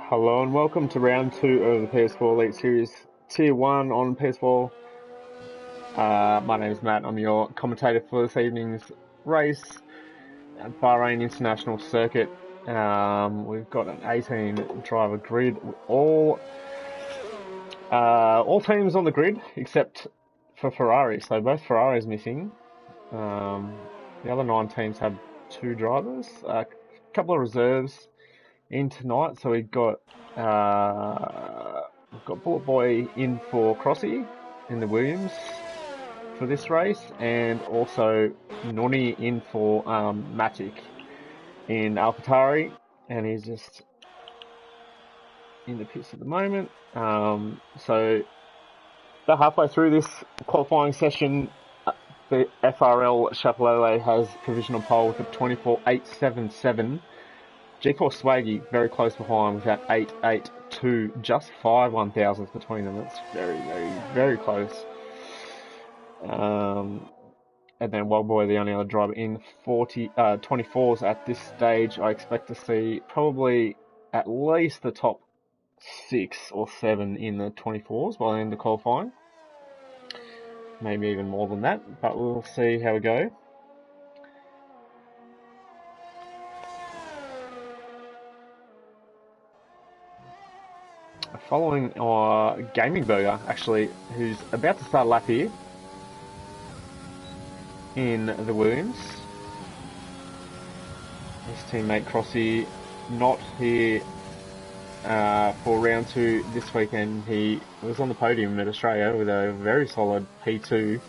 Hello and welcome to round two of the PS4 Elite Series Tier 1 on PS4. My name is Matt. I'm your commentator for this evening's race at Bahrain International Circuit. We've got an 18 driver grid. All teams on the grid except for Ferrari. So both Ferraris missing. The other 9 teams have 2 drivers. A couple of reserves in tonight. So we've got Bullet Boy in for Crossy in the Williams for this race, and also Noni in for Matic in AlphaTauri, and he's just in the pits at the moment. So about halfway through this qualifying session, the FRL Chapelele has provisional pole with a 24.877. G-Force Swaggy very close behind with that 8.82, just 5 1,000s between them. That's very, very, very close. And then Wildboy, the only other driver in 24s at this stage. I expect to see probably at least the top 6 or 7 in the 24s by the end of qualifying. Maybe even more than that, but we'll see how we go. Following our Gaming Burger, actually, who's about to start a lap here in the Williams. His teammate Crossy not here for round 2 this weekend. He was on the podium at Australia with a very solid P2.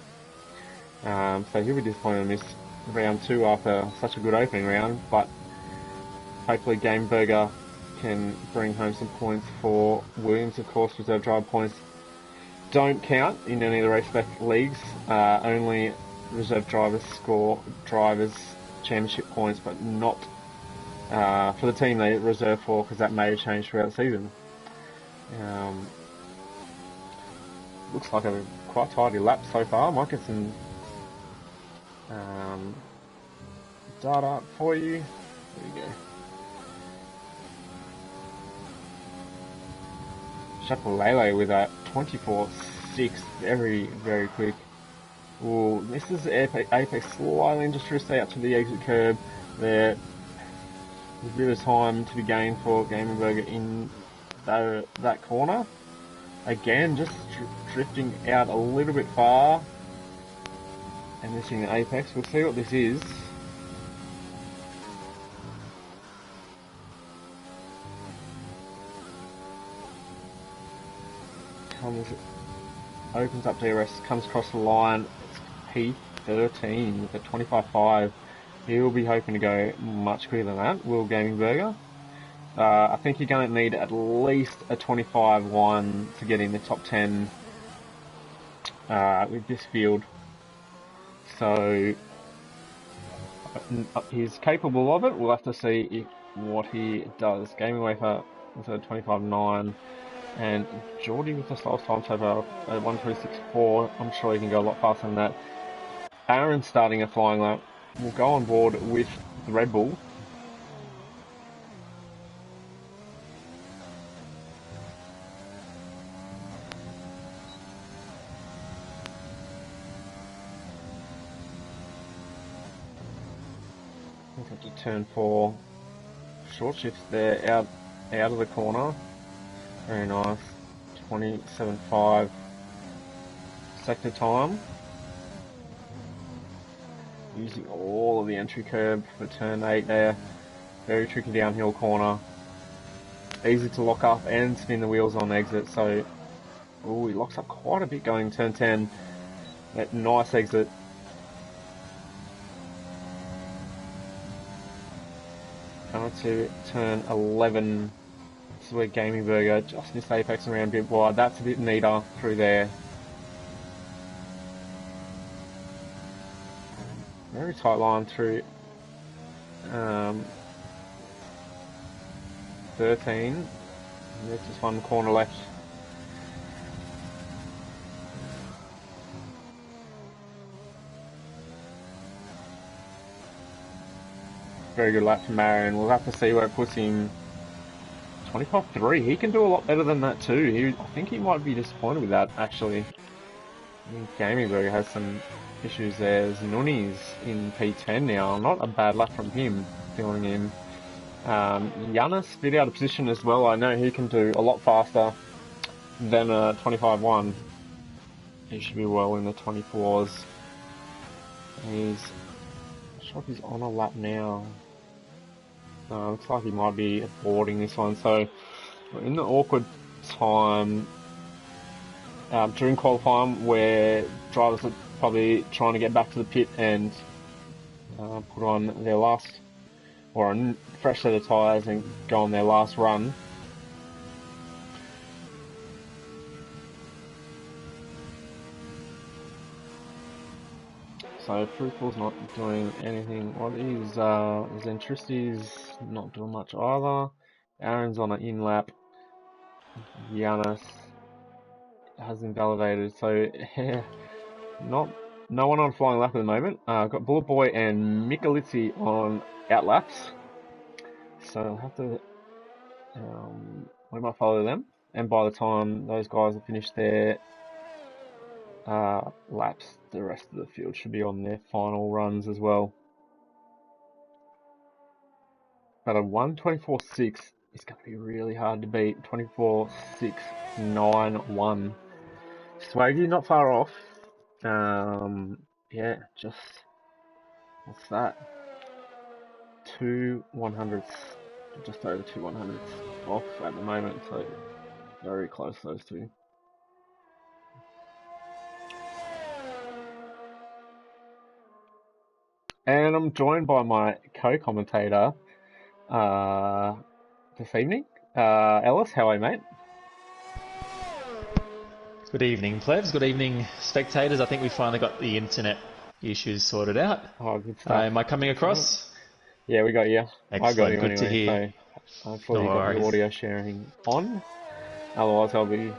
So he'll be disappointed in this round 2 after such a good opening round, but hopefully Game Burger can bring home some points for Williams. Of course, reserve driver points don't count in any of the race leagues. Only reserve drivers score drivers championship points, but not for the team they reserve for, because that may change throughout the season. Looks like a quite tidy lap so far. Might get some data for you. There you go. Chapelele with a 24.6, very, very quick. Ooh, this is Apex slightly just drifts out to the exit curb there. There's a bit of time to be gained for Gaming Burger in that corner. Again, just drifting out a little bit far and missing the Apex. We'll see what this is. Opens up DRS, comes across the line. It's P13 with a 25.5. He'll be hoping to go much quicker than that, Will Gaming Burger. I think you're going to need at least a 25.1 to get in the top 10 with this field. So he's capable of it. We'll have to see what he does. Gaming Wafer with a 25.9. And Geordie with the slowest time so far at 1:26.4. I'm sure he can go a lot faster than that. Aaron starting a flying lap. We'll go on board with the Red Bull. We've got to turn 4. Short shifts there, out of the corner. Very nice. 27.5 sector time. Using all of the entry curb for turn 8 there. Very tricky downhill corner. Easy to lock up and spin the wheels on exit. So, ooh, he locks up quite a bit going turn 10. That nice exit. Coming to turn 11. This is where Gaming Burger just missed Apex around a bit wide. That's a bit neater through there. Very tight line through 13. There's just one corner left. Very good lap from Marion. We'll have to see where it puts him 25.3. He can do a lot better than that too. I think he might be disappointed with that, actually. I think Gamingberg has some issues there. There's Nunes in P10 now. Not a bad lap from him, feeling him. Giannis a bit out of position as well. I know he can do a lot faster than a 25.1. He should be well in the 24s. He's on a lap now. Looks like he might be boarding this one. So we're in the awkward time during qualifying where drivers are probably trying to get back to the pit and put on their last, or a fresh set of tyres and go on their last run. So Fruitful's not doing anything. What is Zentristi's not doing much either. Aaron's on an in lap. Giannis has invalidated, so no one on flying lap at the moment. Got Bullet Boy and Michalizzi on out laps, so I'll have to we might follow them. And by the time those guys have finished their laps, the rest of the field should be on their final runs as well. But a 1:24.6 is going to be really hard to beat. 24.691. Swaggy not far off. Yeah, just what's that? 2 100ths, just over 2 100ths off at the moment. So very close, those two. And I'm joined by my co-commentator this evening. Ellis, how are you, mate? Good evening, plebs. Good evening, spectators. I think we finally got the internet issues sorted out. Oh, good stuff. Am I coming across? Yeah, we got you. Excellent. I got you Good anyway, to hear. So hopefully you got the audio sharing on. Otherwise, I'll be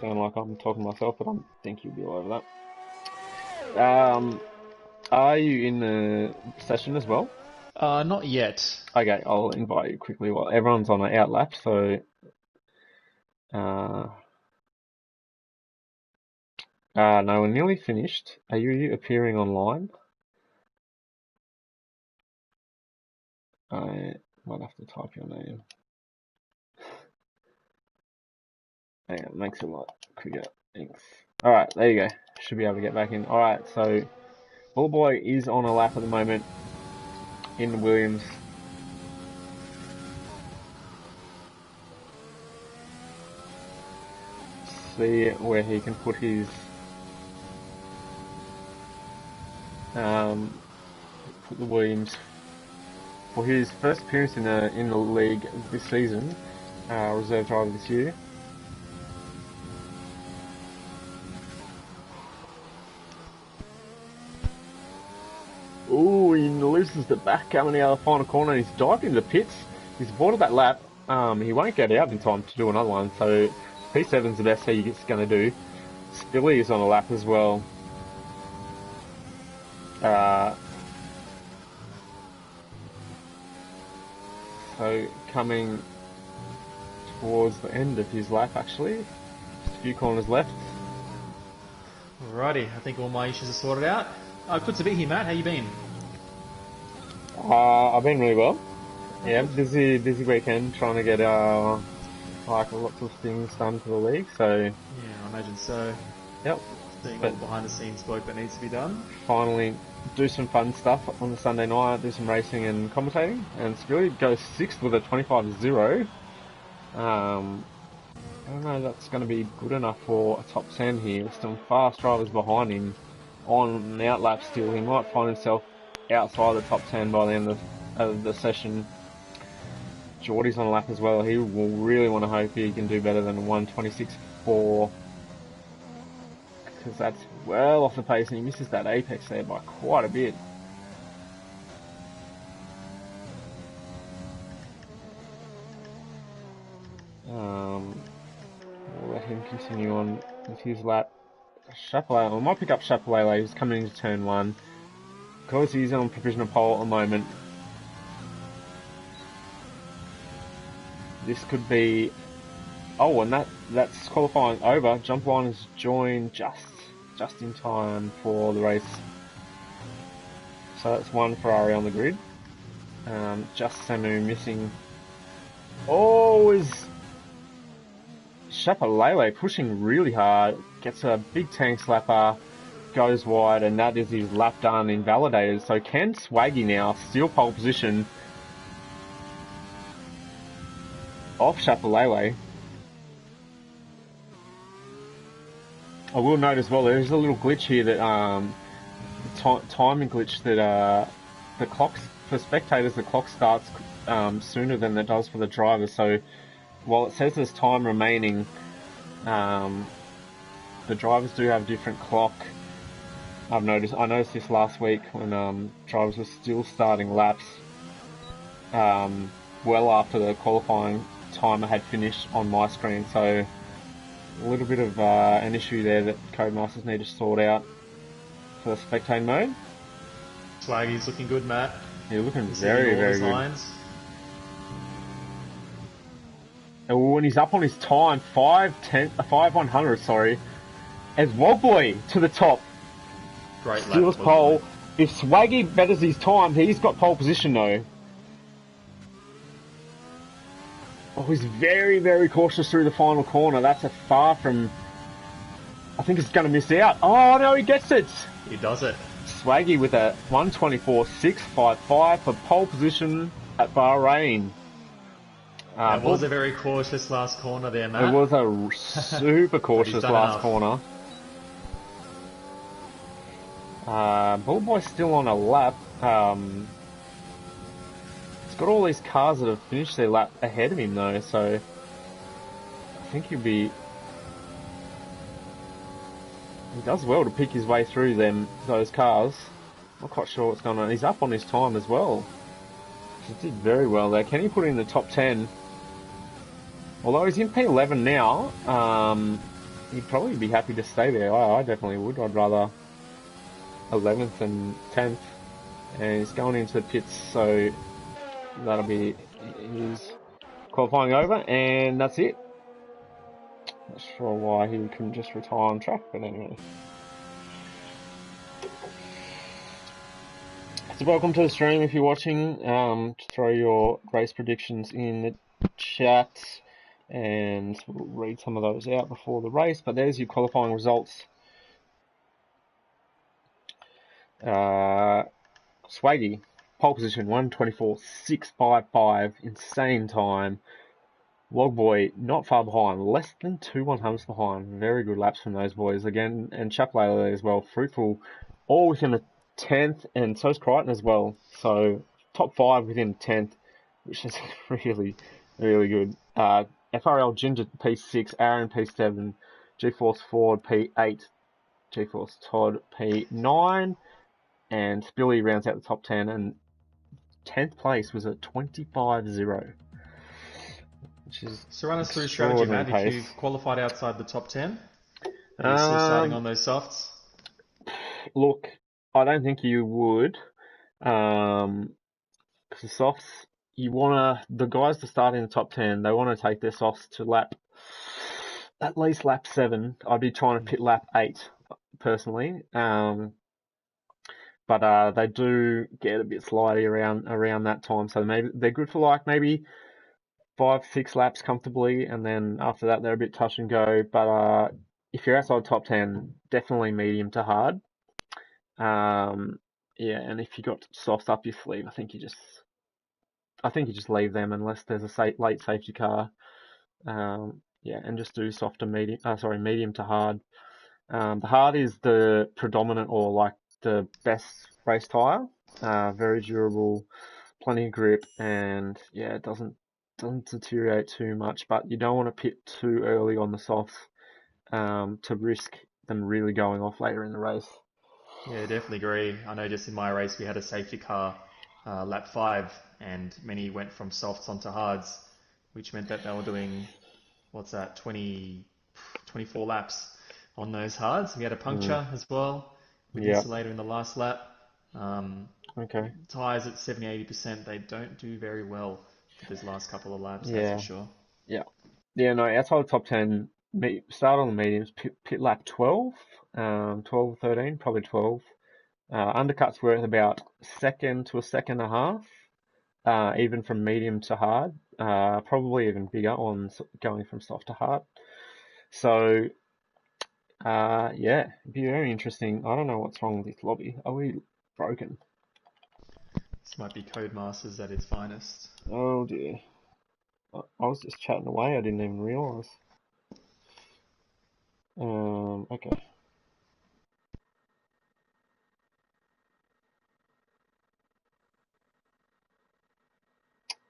sound like I'm talking to myself, but I think you'll be all over that. Are you in the session as well? Not yet. Okay, I'll invite you quickly while everyone's on an out lap. So, no, we're nearly finished. Are you appearing online? I might have to type your name. Hang on, it makes it a lot quicker. Thanks. Alright, there you go. Should be able to get back in. Alright, so Bull Boy is on a lap at the moment in the Williams. See where he can put his put the Williams for his first appearance in the league this season, reserve driver this year. Ooh, he loses the back coming out of the final corner and he's dived into the pits. He's boarded that lap. He won't get out in time to do another one, so P7's the best he's going to do. Spilly is on a lap as well. So coming towards the end of his lap, actually. Just a few corners left. Alrighty, I think all my issues are sorted out. Good to be here, Matt. How you been? I've been really well. Yeah, busy weekend trying to get lots of things done for the league. So yeah, I imagine so. Yep. Seeing all the behind the scenes work that needs to be done. Finally, do some fun stuff on the Sunday night. Do some racing and commentating. And Spilly goes 6th with a 25.0. I don't know if that's going to be good enough for a top 10 here. There's some fast drivers behind him on an out lap still. He might find himself outside the top 10 by the end of the session. Geordie's on a lap as well. He will really want to hope he can do better than 1:26.4, because that's well off the pace and he misses that apex there by quite a bit. We'll let him continue on with his lap. Chapelet, I might pick up Chapelet. He's coming into turn 1 because he's on provisional pole at the moment. this could be. Oh, and that's qualifying over. Jump line is joined just in time for the race. So that's one Ferrari on the grid. Just Samu missing. Oh, is Chapelele pushing really hard. Gets a big tank slapper, goes wide, and that is his lap done, invalidated. So can Swaggy now steal pole position off Chapelele? I will note as well, there's a little glitch here that timing glitch that the clock for spectators, the clock starts sooner than it does for the drivers. So while it says there's time remaining, the drivers do have a different clock. I noticed this last week when drivers were still starting laps well after the qualifying timer had finished on my screen. So a little bit of an issue there that Codemasters need to sort out for the spectator mode. Swaggy's looking good, Matt. You're looking very, very good. Lines. And when he's up on his time, 5:100, sorry, as Wogboy to the top. Great lap. Steals pole. If Swaggy betters his time, he's got pole position though. Oh, he's very, very cautious through the final corner. That's a far from... I think it's going to miss out. Oh, no, he gets it. He does it. Swaggy with a 1:24.655 for pole position at Bahrain. It was a very cautious last corner there, Matt. It was a super cautious last corner. Bullboy's still on a lap. He's got all these cars that have finished their lap ahead of him though, so I think he'll be... He does well to pick his way through those cars. Not quite sure what's going on. He's up on his time as well. He did very well there. Can he put it in the top 10? Although he's in P11 now, he'd probably be happy to stay there. I definitely would. I'd rather 11th and 10th. And he's going into the pits, so that'll be his qualifying over, and that's it. Not sure why he couldn't just retire on track, but anyway. So welcome to the stream if you're watching. Throw your race predictions in the chat, and we'll read some of those out before the race. But there's your qualifying results. Swaggy, pole position 1:24.655, insane time. Logboy not far behind, less than 2/100ths behind. Very good laps from those boys again, and Chapelele as well. Fruitful, all within a 10th, and so's Crichton as well. So top 5 within 10th, which is really, really good. FRL Ginger P6, Aaron P7, GeForce Ford P8, GeForce Todd P9, and Spilly rounds out the top 10, and 10th place was at 25.0. Which is so run us through strategy, Matt. If you've qualified outside the top 10, are you still starting on those softs? Look, I don't think you would. Because the softs, the guys to start in the top 10, they want to take their softs to at least lap 7. I'd be trying to pit lap 8, personally. But they do get a bit slidey around that time, so maybe they're good for maybe 5-6 laps comfortably, and then after that they're a bit touch and go. But if you're outside top 10, definitely medium to hard. Yeah, and if you got softs up your sleeve, I think you just leave them unless there's a late safety car. Yeah, and just do medium to hard. The hard is the predominant or the best race tyre. Very durable, plenty of grip, and yeah, it doesn't deteriorate too much, but you don't want to pit too early on the softs to risk them really going off later in the race. Yeah, definitely agree. I know just in my race we had a safety car lap 5, and many went from softs onto hards, which meant that they were doing 24 laps on those hards. We had a puncture as well with insulator in the last lap. Okay. Tyres at 70-80%, they don't do very well for this last couple of laps, that's Yeah, for sure. yeah. Yeah, no, outside the top 10, start on the mediums, pit lap 12, 12 or 13, probably 12. Undercuts were about second to a second and a half, even from medium to hard, probably even bigger on going from soft to hard. So, yeah, it'd be very interesting. I don't know what's wrong with this lobby. Are we broken? This might be Codemasters at its finest. Oh dear. I was just chatting away, I didn't even realise. Okay.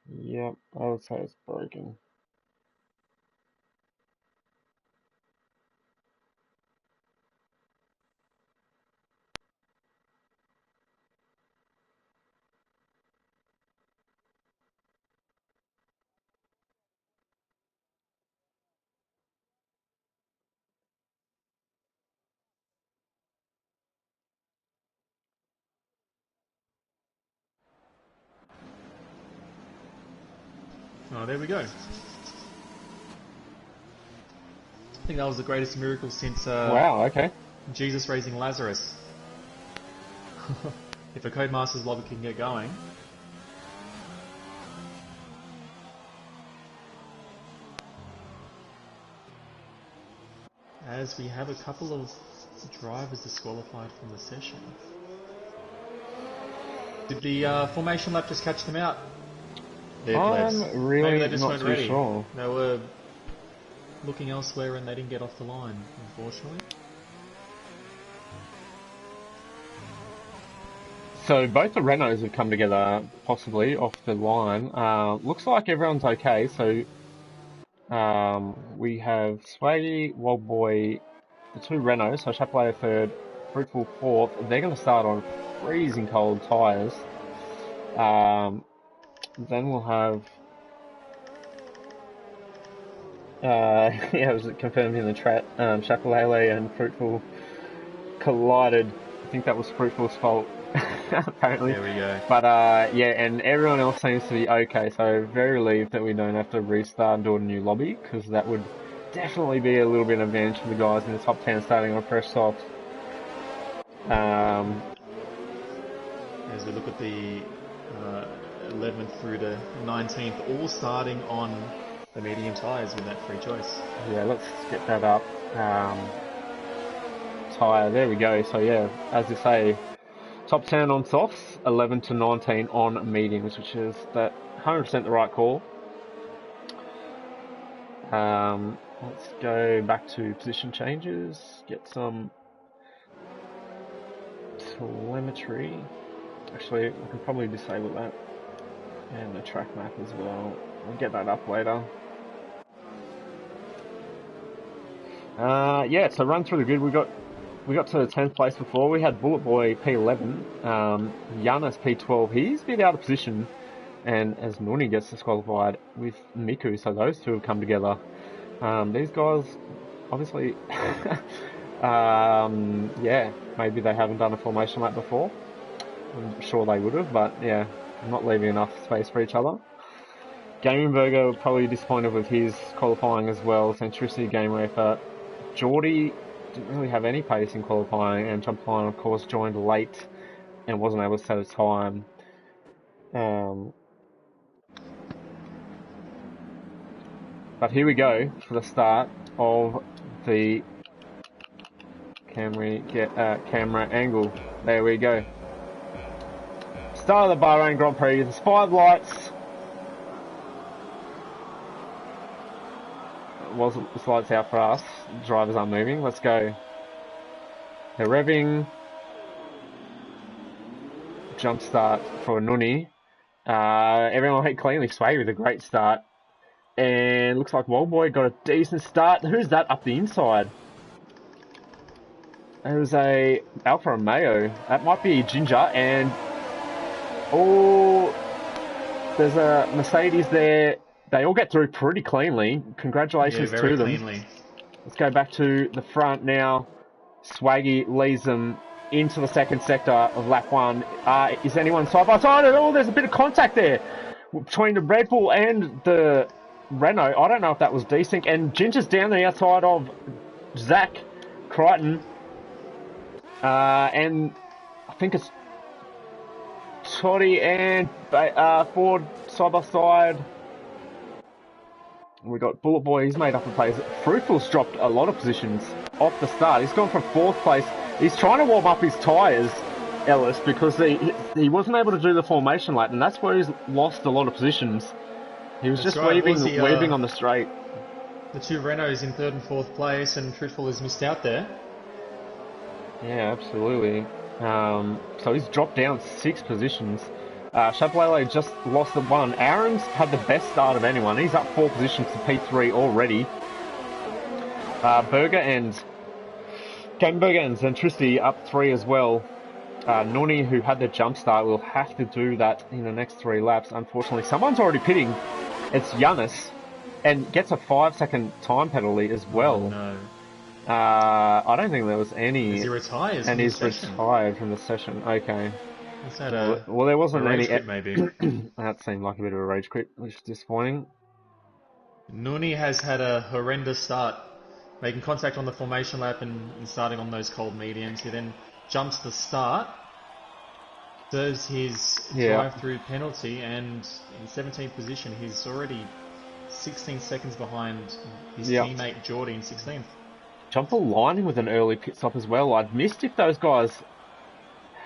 Yep, I would say it's broken. Oh, there we go. I think that was the greatest miracle since Wow, okay. Jesus raising Lazarus. If a Codemasters lobby can get going. As we have a couple of drivers disqualified from the session. Did the formation lap just catch them out? I'm really Maybe they just not weren't too ready. sure. They were looking elsewhere and they didn't get off the line, unfortunately. So both the Renaults have come together, possibly, off the line. Looks like everyone's okay, so we have Swaggy, Wildboy, the two Renaults, so Chapelet third, Fruitful fourth. They're going to start on freezing cold tyres. Then we'll have... yeah, it was confirmed in the chat, Chapelet and Fruitful collided. I think that was Fruitful's fault. Apparently. There we go. But yeah, and everyone else seems to be okay, so very relieved that we don't have to restart and do a new lobby, because that would definitely be a little bit of advantage for the guys in the top 10 starting on fresh softs. As we look at the 11th through to 19th, all starting on the medium tyres with that free choice. Yeah, let's get that up. Tyre, there we go. So yeah, as you say, top 10 on softs, 11 to 19 on mediums, which is that 100% the right call. Let's go back to position changes, get some telemetry. Actually, we can probably disable that. And the track map as well. We'll get that up later. Yeah, so run through the grid. We got to the 10th place before. We had Bullet Boy P11, Giannis P12. He's a bit out of position, and as Nuni gets disqualified with Miku, so those two have come together. These guys, obviously, yeah, maybe they haven't done a formation lap before. I'm sure they would have, but yeah, not leaving enough space for each other. Gaming Burger probably disappointed with his qualifying as well. Centricity game effort. Geordie didn't really have any pace in qualifying, and Jumpline, of course, joined late and wasn't able to set a time. But here we go for the start of the... Can we get a camera angle? There we go. Start of the Bahrain Grand Prix. There's 5 lights. Wasn't the lights out for us. Drivers aren't moving. Let's go. They're revving. Jump start for Nuni. Everyone hit cleanly. Sway with a great start. And looks like Wildboy got a decent start. Who's that up the inside? It was a Alfa Romeo. That might be Ginger. And oh, there's a Mercedes there. They all get through pretty cleanly. Congratulations very to them. Cleanly. Let's go back to the front now. Swaggy leads them into the second sector of lap 1. Is anyone side by side? Oh, there's a bit of contact there. between the Red Bull and the Renault. I don't know if that was desync. And Ginger's down the outside of Zach Crichton. And I think it's Toddy and Ford side by side. We got Bullet Boy, he's made up a place. Fruitful's dropped a lot of positions off the start. He's gone from 4th place. He's trying to warm up his tyres, Ellis, because he wasn't able to do the formation lap, and that's where he's lost a lot of positions. He was just weaving on the straight. The 2 Renaults in 3rd and 4th place, and Fruitful has missed out there. Yeah, absolutely. So he's dropped down 6 positions. Chapelele just lost the 1. Aaron's had the best start of anyone. He's up 4 positions to P3 already. Gamberger and Zentristi up 3 as well. Nuni, who had the jump start, will have to do that in the next 3 laps. Unfortunately, someone's already pitting. It's Giannis, and gets a 5-second time penalty as well. Oh, no. I don't think there was any. Is he retired? And he's retired from the session. Okay. Is that a well, there wasn't rage any. quit, maybe. That seemed like a bit of a rage quit, which is disappointing. Nuni has had a horrendous start, making contact on the formation lap and starting on those cold mediums. He then jumps the start, serves his drive-through penalty, and in 17th position, he's already 16 seconds behind his teammate Geordie in 16th. Jumper lining with an early pit stop as well. I'd missed if those guys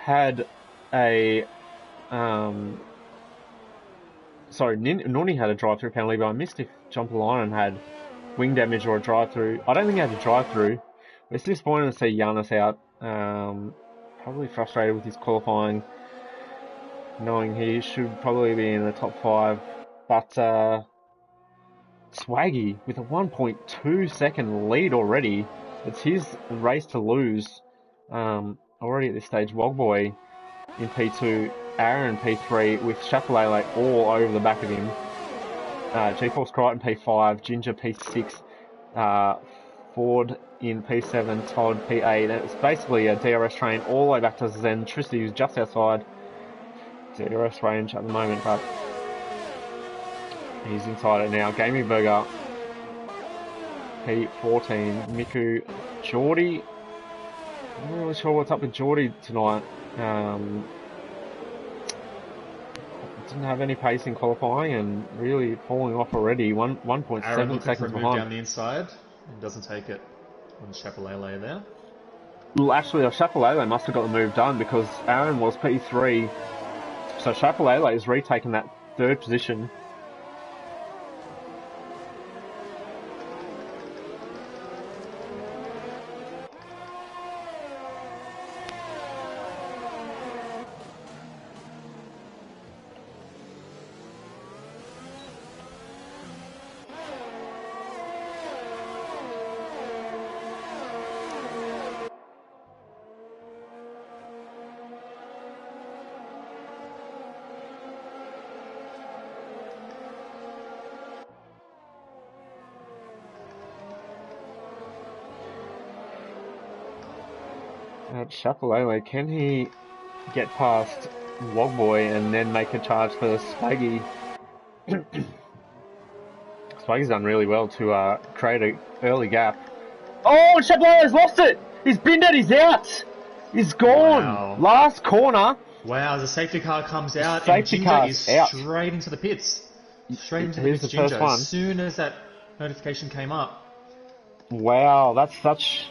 had a... Nuni had a drive-through penalty, but I missed if Jumper Linen had wing damage or a drive-through. I don't think he had a drive-through. It's disappointing to see Giannis out. Probably frustrated with his qualifying, knowing he should probably be in the top 5. But Swaggy with a 1.2 second lead already. It's his race to lose. Already at this stage, Wogboy in P2, Aaron in P3 with Chapelele all over the back of him. GeForce Crichton P5, Ginger P6, Ford in P7, Todd P8. And it's basically a DRS train all the way back to Zentristi, who's just outside DRS range at the moment, but he's inside it now. Gaming Burger P14, Miku, Geordie. I'm not really sure what's up with Geordie tonight. Didn't have any pace in qualifying and really falling off already. 1.7 seconds behind. Down the inside and doesn't take it on Chapelele there. Well, actually, Chapelele must have got the move done because Aaron was P3. So Chapelele is retaking that 3rd position. Chapelele, can he get past Wogboy and then make a charge for Swaggy? Swaggy's done really well to create an early gap. Oh, Chapelele's lost it! He's binned it, he's out! He's gone! Wow. Last corner. Wow, the safety car comes out Safety and Ginger is out. straight into the pits. Straight into the Here's pits, the first Ginger, one. as soon as that notification came up. Wow, that's such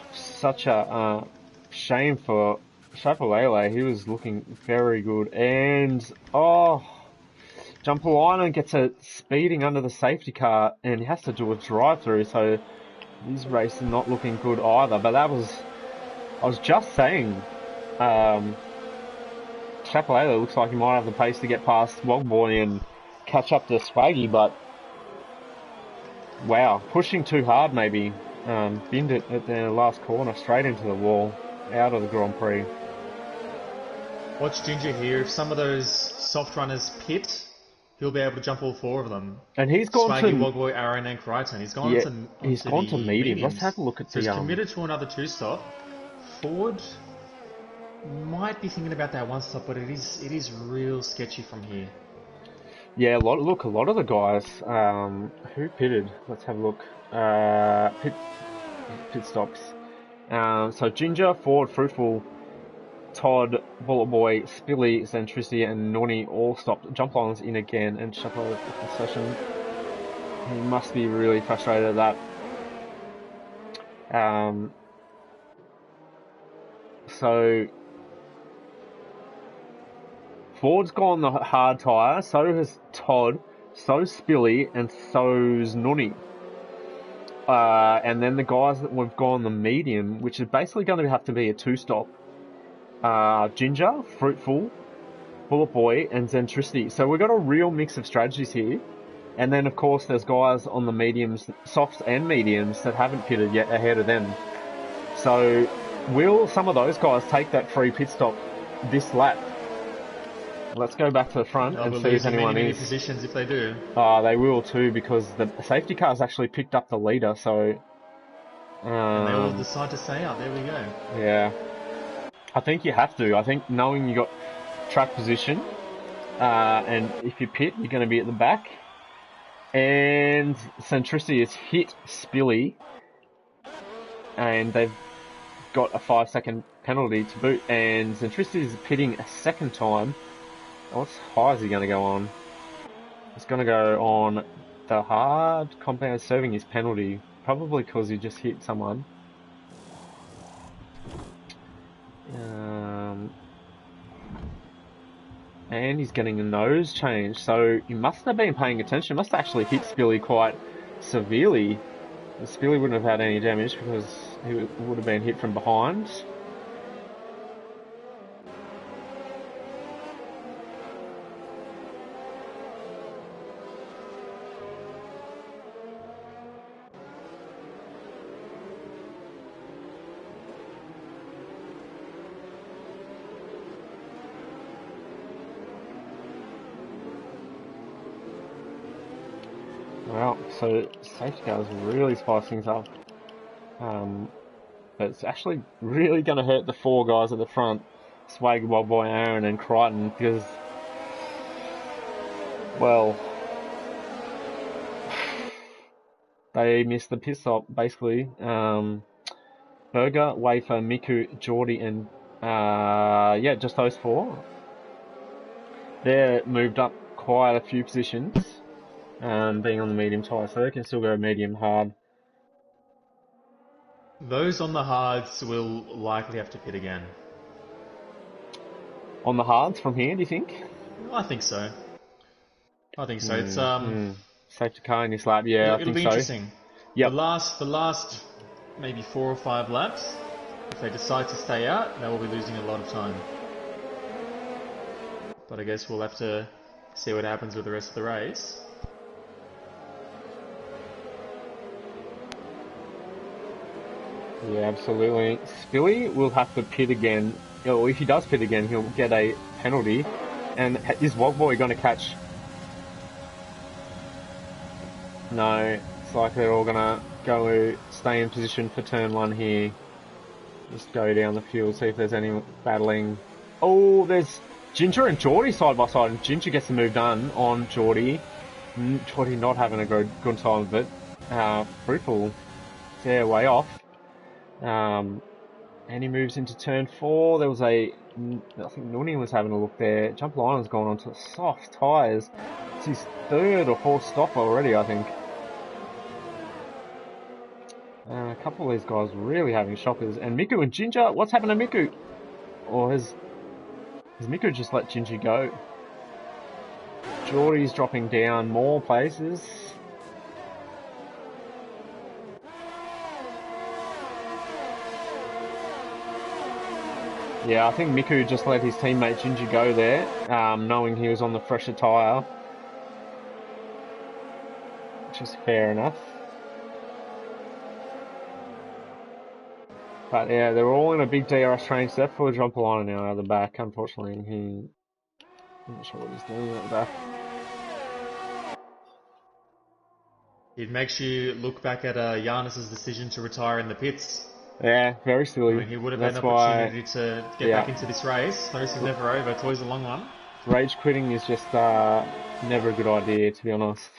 a shame for Chapelele. He was looking very good. And, Jumperliner gets a speeding under the safety car and he has to do a drive-through, so his race is not looking good either. But I was just saying, Chapelele looks like he might have the pace to get past Wogboy and catch up to Swaggy, but wow, pushing too hard maybe. Binned it at the last corner, straight into the wall, out of the Grand Prix. Watch Ginger here. If some of those soft runners pit, he'll be able to jump all 4 of them. And he's gone Swaggy, to Wogboy, Aaron, and Crichton. He's gone to medium. Let's have a look at so the. He's committed to another 2 stop. Ford might be thinking about that 1 stop, but it is real sketchy from here. Yeah, a lot of the guys who pitted. Let's have a look. Pit stops. So Ginger, Ford, Fruitful, Todd, Bullet Boy, Spilly, Centricity, and Nonny all stopped. Jump lines in again and shuffle the session. He must be really frustrated at that. So Ford's gone the hard tyre, so has Todd, so's Spilly, and so's Nonny. And then the guys that we've gone the medium, which is basically going to have to be a two-stop. Ginger, Fruitful, Bullet Boy, and Zentricity. So we've got a real mix of strategies here. And then, of course, there's guys on the mediums, softs and mediums that haven't pitted yet ahead of them. So will some of those guys take that free pit stop this lap? Let's go back to the front and see if anyone many is. positions if they do. They will too, because the safety car's actually picked up the leader, so... and they all decide to stay out. There we go. Yeah. I think you have to. I think knowing you got track position, and if you pit, you're going to be at the back. And Centricity has hit Spilly, and they've got a 5-second penalty to boot, and Centricity is pitting a second time. What high is he going to go on? It's going to go on the hard compound, serving his penalty, probably because he just hit someone. And he's getting a nose change, so he must have been paying attention. Must have actually hit Spilly quite severely. Spilly wouldn't have had any damage because he would have been hit from behind. Well, so safety cars really spice things up. But it's actually really going to hurt the four guys at the front, Swag, Bob Boy, Aaron, and Crichton, because, well, they missed the pit stop basically. Burger, Wafer, Miku, Geordie, and yeah, just those four. They're moved up quite a few positions. Being on the medium tyre, so they can still go medium hard. Those on the hards will likely have to pit again. On the hards from here, do you think? I think so. It's safety car in this lap, yeah. It'll be interesting. Yep. The last maybe 4 or 5 laps, if they decide to stay out, they will be losing a lot of time. But I guess we'll have to see what happens with the rest of the race. Yeah, absolutely. Spilly will have to pit again. Or if he does pit again, he'll get a penalty. And is Wogboy going to catch? No, it's like they're all going to go stay in position for turn 1 here. Just go down the field, see if there's any battling. Oh, there's Ginger and Geordie side by side, and Ginger gets the move done on Geordie. Geordie not having a good time of it. Fruitful, yeah, way off. And he moves into turn 4. There was I think Nunni was having a look there. Jump Lionel's gone onto soft tyres. It's his 3rd or 4th stop already, I think. A couple of these guys really having shockers. And Miku and Ginger, what's happened to Miku? Or has Miku just let Ginger go? Geordie's dropping down more places. Yeah, I think Miku just let his teammate Ginger go there, knowing he was on the fresher tyre. Which is fair enough. But yeah, they're all in a big DRS train, except for John Polina now out of the back. Unfortunately, I'm not sure what he's doing at the back. It makes you look back at Giannis's decision to retire in the pits. Yeah, very silly. I mean, he would have had an opportunity to get back into this race. The race is never over. It's always a long one. Rage quitting is just never a good idea, to be honest.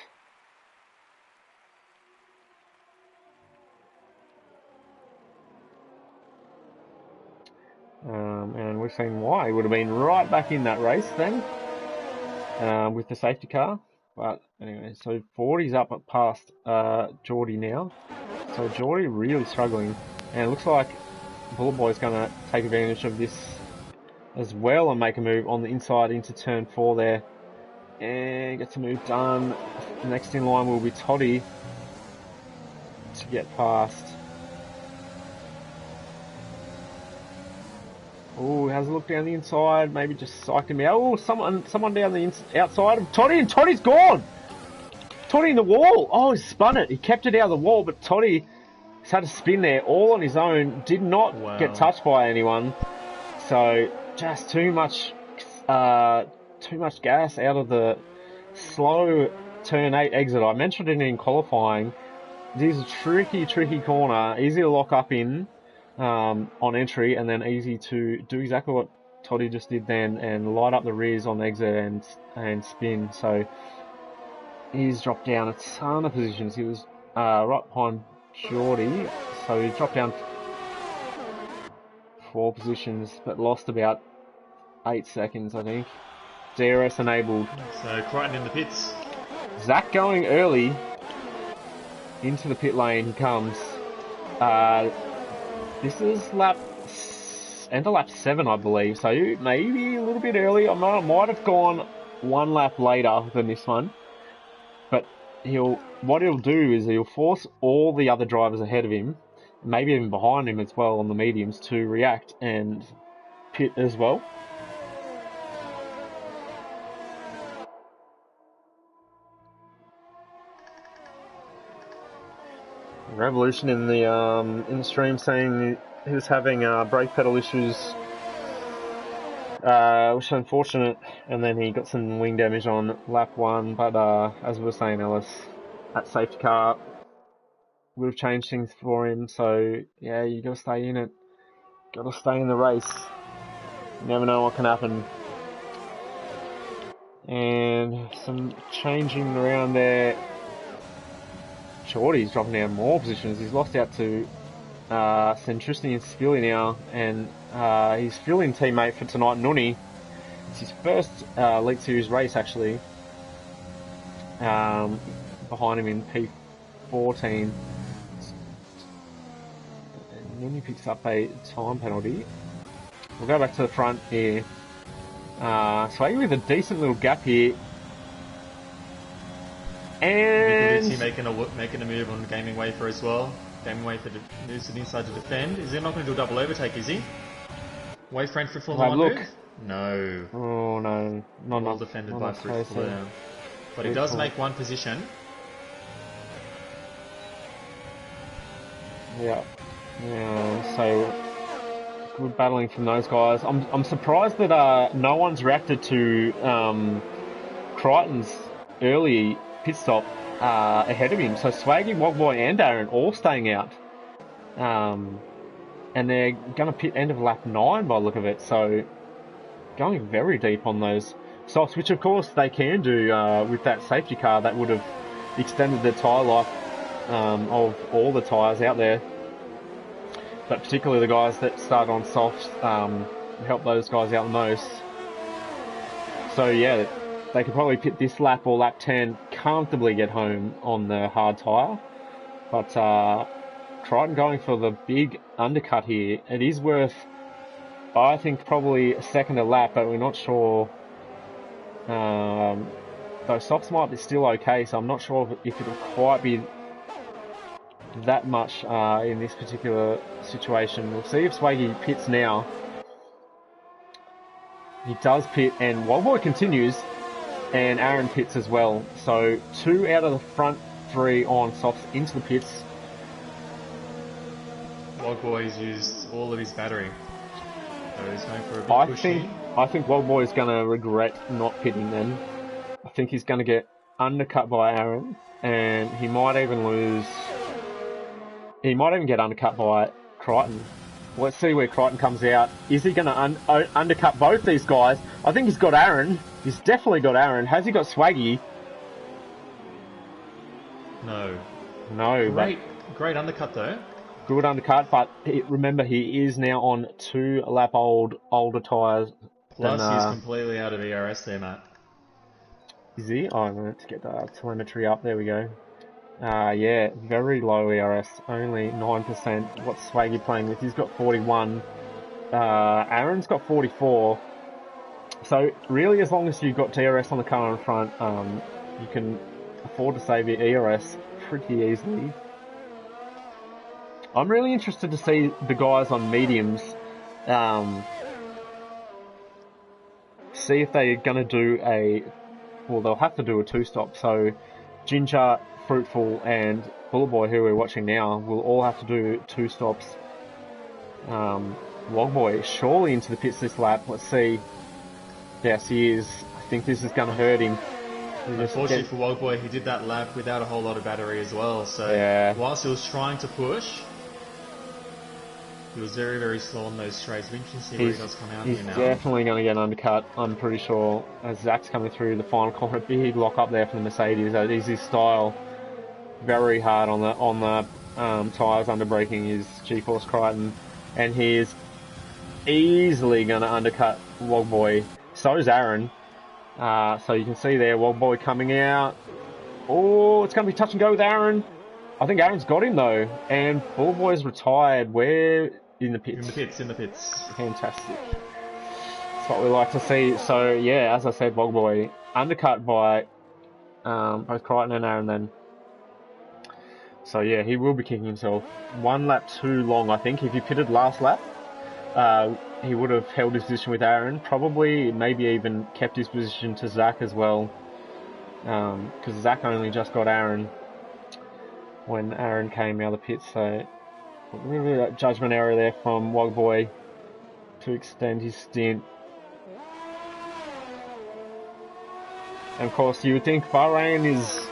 And we've seen why he would have been right back in that race then, with the safety car. But anyway, so 40's up past Geordie now. So Geordie really struggling, and it looks like Bullet Boy's going to take advantage of this as well and make a move on the inside into turn 4 there. And gets a move done. Next in line will be Toddy to get past. Oh, has a look down the inside. Maybe just psyched him out. Oh, someone down the outside of Toddy, and Toddy's gone. Toddy in the wall. Oh, he spun it. He kept it out of the wall, but Toddy has had a spin there all on his own. Did not get touched by anyone. So just too much gas out of the slow turn 8 exit. I mentioned it in qualifying. This is a tricky corner. Easy to lock up in on entry, and then easy to do exactly what Toddy just did then and light up the rears on exit and spin. So he's dropped down a ton of positions. He was right behind Geordie, so he dropped down 4 positions, but lost about 8 seconds, I think. DRS enabled. So Crichton in the pits. Zach going early into the pit lane. He comes. This is end of lap 7, I believe. So maybe a little bit early. I might have gone 1 lap later than this one. But what he'll do is he'll force all the other drivers ahead of him, maybe even behind him as well on the mediums, to react and pit as well. Revolution in the stream saying he was having brake pedal issues, which is unfortunate, and then he got some wing damage on lap 1. But as we were saying, Ellis, that safety car would have changed things for him. So yeah, you got to stay in it, got to stay in the race. You never know what can happen. And some changing around there. Geordie's dropping down more positions. He's lost out to Centricity and Spilly now, and his fill-in teammate for tonight, Nuni. It's his first Elite Series race, actually. Behind him in P14. And Nuni picks up a time penalty. We'll go back to the front here. Swaggy with a decent little gap here. And Nicolussi making a move on Gaming Wafer as well. Gaming Wafer moves to the inside to defend. Is he not going to do a double overtake, is he? Wafer French for Formula 1 move? No. Oh no. Not well defended by Fritz Fleur. But he does make one position. Yeah. So good battling from those guys. I'm surprised that no one's reacted to Crichton's early pit stop ahead of him. So Swaggy, Wogboy and Aaron all staying out. And they're going to pit end of lap 9 by the look of it. So going very deep on those softs, which of course they can do with that safety car. That would have extended the tyre life of all the tyres out there. But particularly the guys that start on softs help those guys out the most. So yeah, they could probably pit this lap or lap 10, comfortably get home on the hard tyre. But Crichton going for the big undercut here. It is worth, I think, probably a second a lap, but we're not sure. Those softs might be still okay, so I'm not sure if it'll quite be that much in this particular situation. We'll see if Swaggy pits now. He does pit, and Wildboy continues, and Aaron pits as well. So 2 out of the front 3 on softs into the pits. Wildboy's used all of his battery. So he's going for a big push here. I think Wildboy is going to regret not pitting then. I think he's going to get undercut by Aaron, and he might even lose. He might even get undercut by Crichton. Let's see where Crichton comes out. Is he going to undercut both these guys? I think he's got Aaron. He's definitely got Aaron. Has he got Swaggy? No. No. Great undercut though. Good undercut, but remember he is now on 2 lap older tyres. Plus he's completely out of ERS there, Matt. Is he? Oh, I wanted to get the telemetry up. There we go. Yeah, very low ERS, only 9%. What's Swaggy playing with? He's got 41. Aaron's got 44. So really, as long as you've got DRS on the car in front, you can afford to save your ERS pretty easily. I'm really interested to see the guys on mediums, see if they're going to do they'll have to do a 2-stop. So Ginger, Fruitful and Bullet Boy, who we're watching now, will all have to do 2 stops. Logboy surely into the pits this lap. Let's see. Yes, he is. I think this is going to hurt him. Unfortunately for Logboy, he did that lap without a whole lot of battery as well. So yeah. Whilst he was trying to push, he was very, very slow on those straights. We can see where he does come out here now. He's definitely going to get undercut, I'm pretty sure. As Zach's coming through the final corner, big lock up there from the Mercedes. That is his style. Very hard on the tyres under braking is G-Force Crichton. And he is easily going to undercut Logboy. So is Aaron. So you can see there, Logboy coming out. Oh, it's going to be touch and go with Aaron. I think Aaron's got him though. And Bullboy's retired. Where? In the pits. In the pits. Fantastic. That's what we like to see. So yeah, as I said, Logboy undercut by both Crichton and Aaron then. So yeah, he will be kicking himself. 1 lap too long, I think. If he pitted last lap, he would have held his position with Aaron. Probably, maybe even kept his position to Zach as well. Because Zach only just got Aaron when Aaron came out of the pit. So a little bit of judgment error there from Logboy to extend his stint. And of course, you would think Bahrain is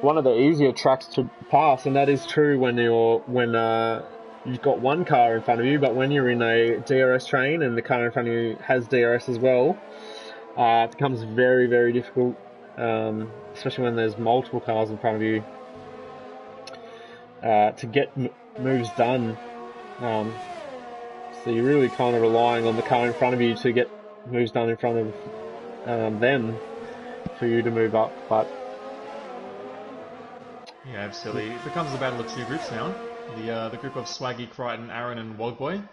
one of the easier tracks to pass, and that is true when you've got one car in front of you, but when you're in a DRS train and the car in front of you has DRS as well, it becomes very, very difficult, especially when there's multiple cars in front of you, to get moves done. So you're really kind of relying on the car in front of you to get moves done in front of them for you to move up, but yeah, absolutely. It becomes a battle of 2 groups now. The group of Swaggy, Crichton, Aaron and Logboy,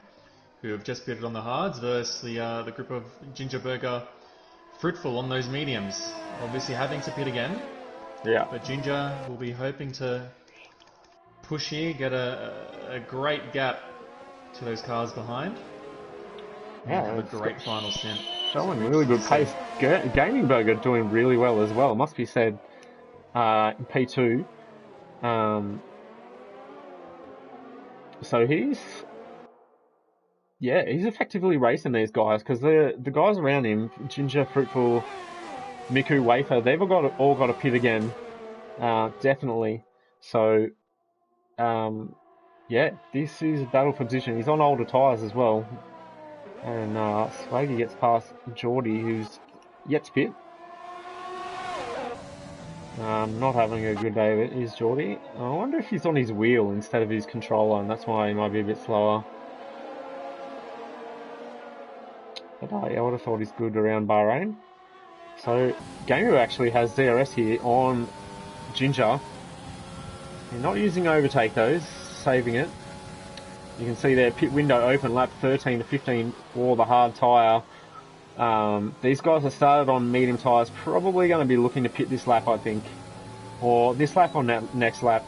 who have just pitted on the hards, versus the group of Gingerburger, Fruitful on those mediums. Obviously having to pit again. Yeah. But Ginger will be hoping to push here, get a great gap to those cars behind. Yeah, have a great final stint. Showing really good pace. Gaming Burger doing really well as well, it must be said, in P2. So he's effectively racing these guys, because the guys around him, Ginger, Fruitful, Miku, Wafer, they've all got a pit again, definitely. So yeah, this is a battle for position. He's on older tyres as well, and Swaggy gets past Geordie, who's yet to pit. Not having a good day of it is Geordie. I wonder if he's on his wheel instead of his controller, and that's why he might be a bit slower. But I would have thought he's good around Bahrain. So Gamer actually has DRS here on Ginger. You're not using overtake though, saving it. You can see their pit window open, lap 13 to 15 for the hard tyre. These guys have started on medium tyres, probably going to be looking to pit this lap, I think. Or this lap or next lap.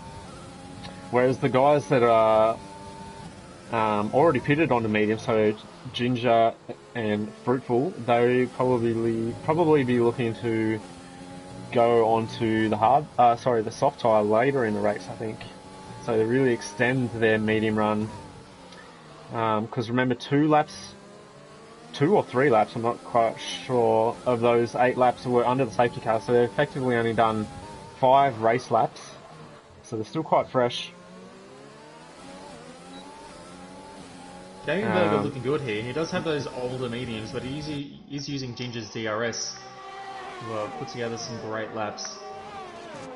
Whereas the guys that are already pitted on the medium, so Ginger and Fruitful, they probably be looking to go onto the soft tyre later in the race, I think. So they really extend their medium run. Because remember, 2 or 3 laps, I'm not quite sure, of those 8 laps were under the safety car, so they've effectively only done 5 race laps, so they're still quite fresh. Gagenberger looking good here. He does have those older mediums, but he is using Ginger's DRS to put together some great laps.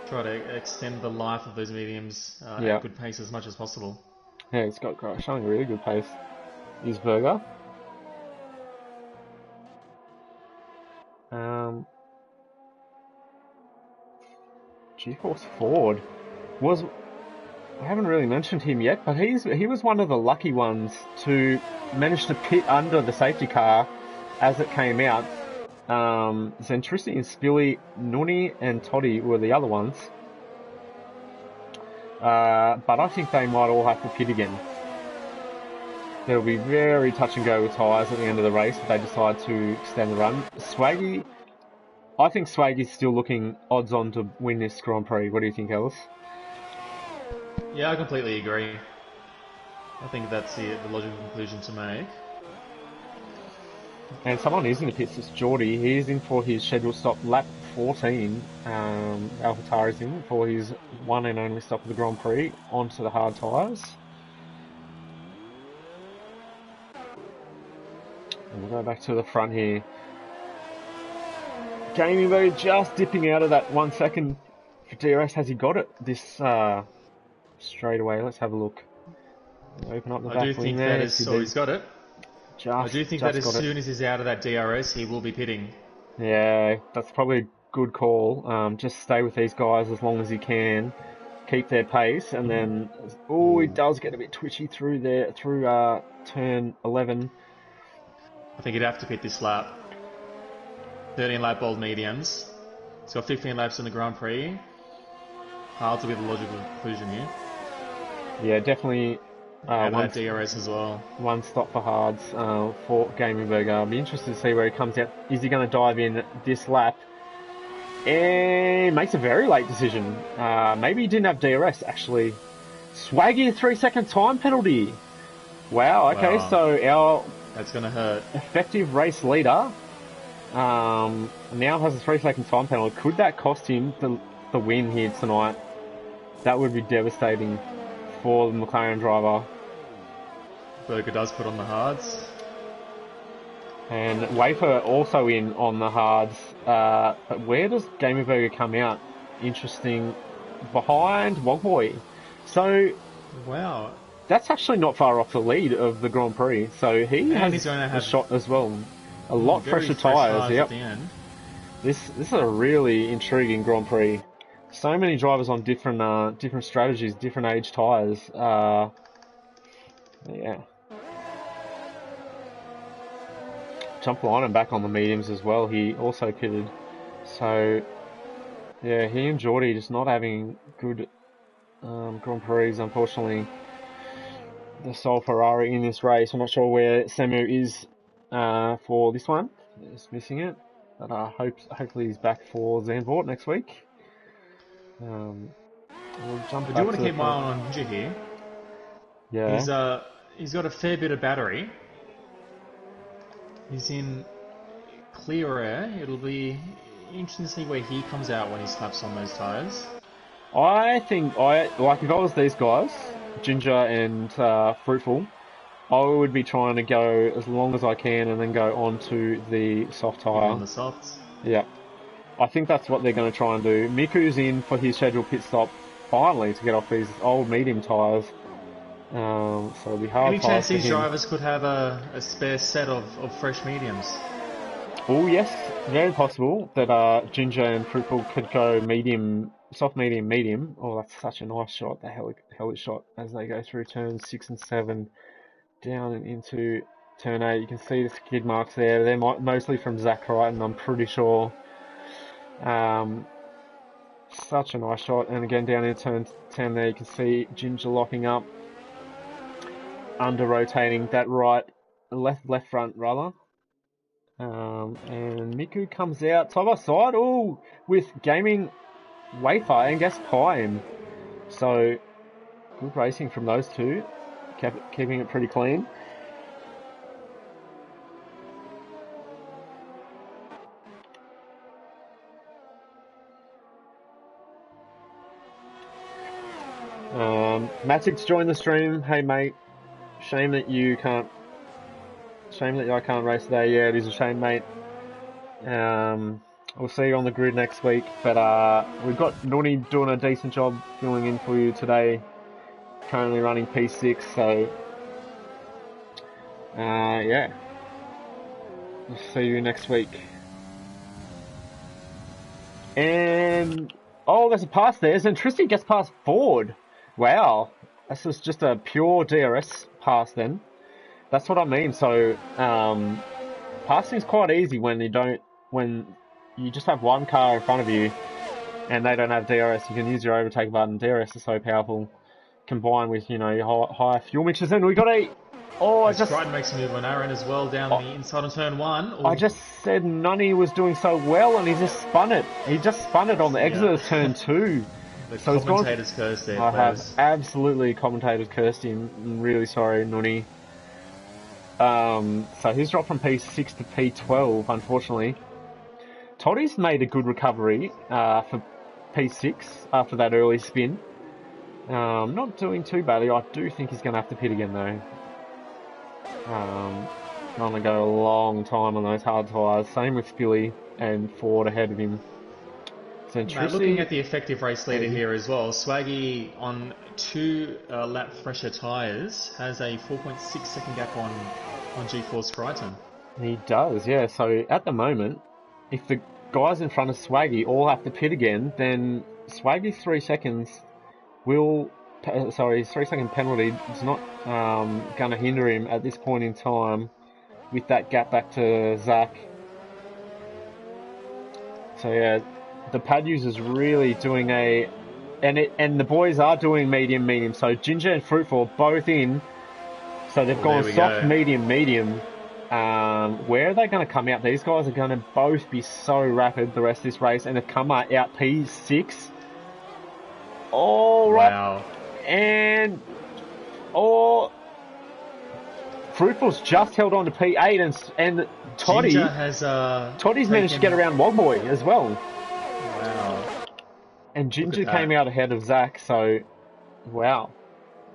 Try to extend the life of those mediums at good pace as much as possible. Yeah, he's got showing a really good pace. Is Berger. G-Force Ford was. I haven't really mentioned him yet, but he was one of the lucky ones to manage to pit under the safety car as it came out. Zentricity and Spilly, Nuni and Toddy were the other ones. But I think they might all have to pit again. It'll be very touch and go with tyres at the end of the race if they decide to extend the run. Swaggy, I think Swaggy's still looking odds on to win this Grand Prix. What do you think, Ellis? Yeah, I completely agree. I think that's the logical conclusion to make. And someone is in the pits, it's Geordie. He is in for his scheduled stop, lap 14. AlphaTauri's in for his one and only stop of the Grand Prix onto the hard tyres. And we'll go back to the front here. Gaming though, just dipping out of that 1 second for DRS. Has he got it this straight away? Let's have a look. Open up the back. I do think that is so. He's got it. I do think that as soon as he's out of that DRS, he will be pitting. Yeah, that's probably a good call. Just stay with these guys as long as he can. Keep their pace, and then he does get a bit twitchy through turn 11. I think he'd have to pit this lap. 13 lap old mediums. He's got 15 laps in the Grand Prix. Hard to be the logical conclusion here. Yeah, definitely. One DRS as well. One stop for hards for Gagenberger. I'll be interested to see where he comes out. Is he going to dive in this lap? And makes a very late decision. Maybe he didn't have DRS, actually. Swaggy, a 3-second time penalty. Wow, okay, so our... That's going to hurt. Effective race leader now has a 3-second time penalty. Could that cost him the win here tonight? That would be devastating for the McLaren driver. Berger does put on the hards. And Wafer also in on the hards. But where does Gagenberger come out? Interesting. Behind Wogboy. So... Wow. That's actually not far off the lead of the Grand Prix. So he has a shot as well. A lot fresher tyres. Yep. This is a really intriguing Grand Prix. So many drivers on different strategies, different age tyres. Yeah. Jump line and back on the mediums as well. He also pitted. So yeah, he and Geordie just not having good Grand Prix, unfortunately. The sole Ferrari in this race. I'm not sure where Samu is for this one. Just missing it. But hopefully he's back for Zandvoort next week. We'll jump I do want to keep my eye on Ginger here. Yeah. He's got a fair bit of battery. He's in clear air. It'll be interesting to see where he comes out when he slaps on those tyres. I think if I was these guys, Ginger and Fruitful, I would be trying to go as long as I can and then go onto the soft tyre. On the softs? Yeah. I think that's what they're going to try and do. Miku's in for his scheduled pit stop finally to get off these old medium tyres. So it'll be hard. Any chance these drivers could have a spare set of fresh mediums? Oh yes, very possible that Ginger and Fruitful could go medium, soft medium, medium. Oh, that's such a nice shot, the heli shot as they go through turns 6 and 7 down and into turn 8. You can see the skid marks there. They're mostly from Zach Crichton, I'm pretty sure. Such a nice shot. And again down in turn 10 there you can see Ginger locking up, under rotating that left front rather. And Miku comes out side by side, with Gaming Wafer and Gas Pime. So good racing from those two, keeping it pretty clean. Matix joined the stream. Hey mate, shame that you can't shame that I can't race today. Yeah, it is a shame, mate. We'll see you on the grid next week. But we've got Nuni doing a decent job filling in for you today. Currently running P6, so yeah. We'll see you next week. And oh, there's a pass there. Zentristi gets past Ford. Wow, this is just a pure DRS pass then. That's what I mean. So passing's quite easy when you just have one car in front of you and they don't have DRS. You can use your overtake button. DRS is so powerful, combined with your high fuel mixtures. And we got a Crichton makes a move on Aaron as well down the inside of turn 1. I just said Nunny was doing so well, and he just spun it. He just spun it on the exit of turn 2. The so commentators cursed there. I have absolutely commentators cursed him. I'm really sorry, Nunny. So he's dropped from P6 to P12, unfortunately. Toddy's made a good recovery for P6 after that early spin. Not doing too badly. I do think he's going to have to pit again, though. Going to go a long time on those hard tyres. Same with Spilly and Ford ahead of him. Looking at the effective race leader here as well, Swaggy on 2 lap fresher tyres has a 4.6 second gap on G4's Crichton. He does, yeah. So at the moment, if the guys in front of Swaggy all have to pit again, then Swaggy's 3 seconds will... Sorry, his 3 second penalty is not going to hinder him at this point in time with that gap back to Zach. So yeah, the pad user's really doing and the boys are doing medium. So Ginger and Fruitful both in. So they've gone soft, medium. Where are they going to come out? These guys are going to both be so rapid the rest of this race, and they've come out P6. All right. Wow. And Fruitful's just held on to P8, and Toddy has Toddy's managed to get around Wogboy as well. Wow. And Ginger came out ahead of Zach, so wow.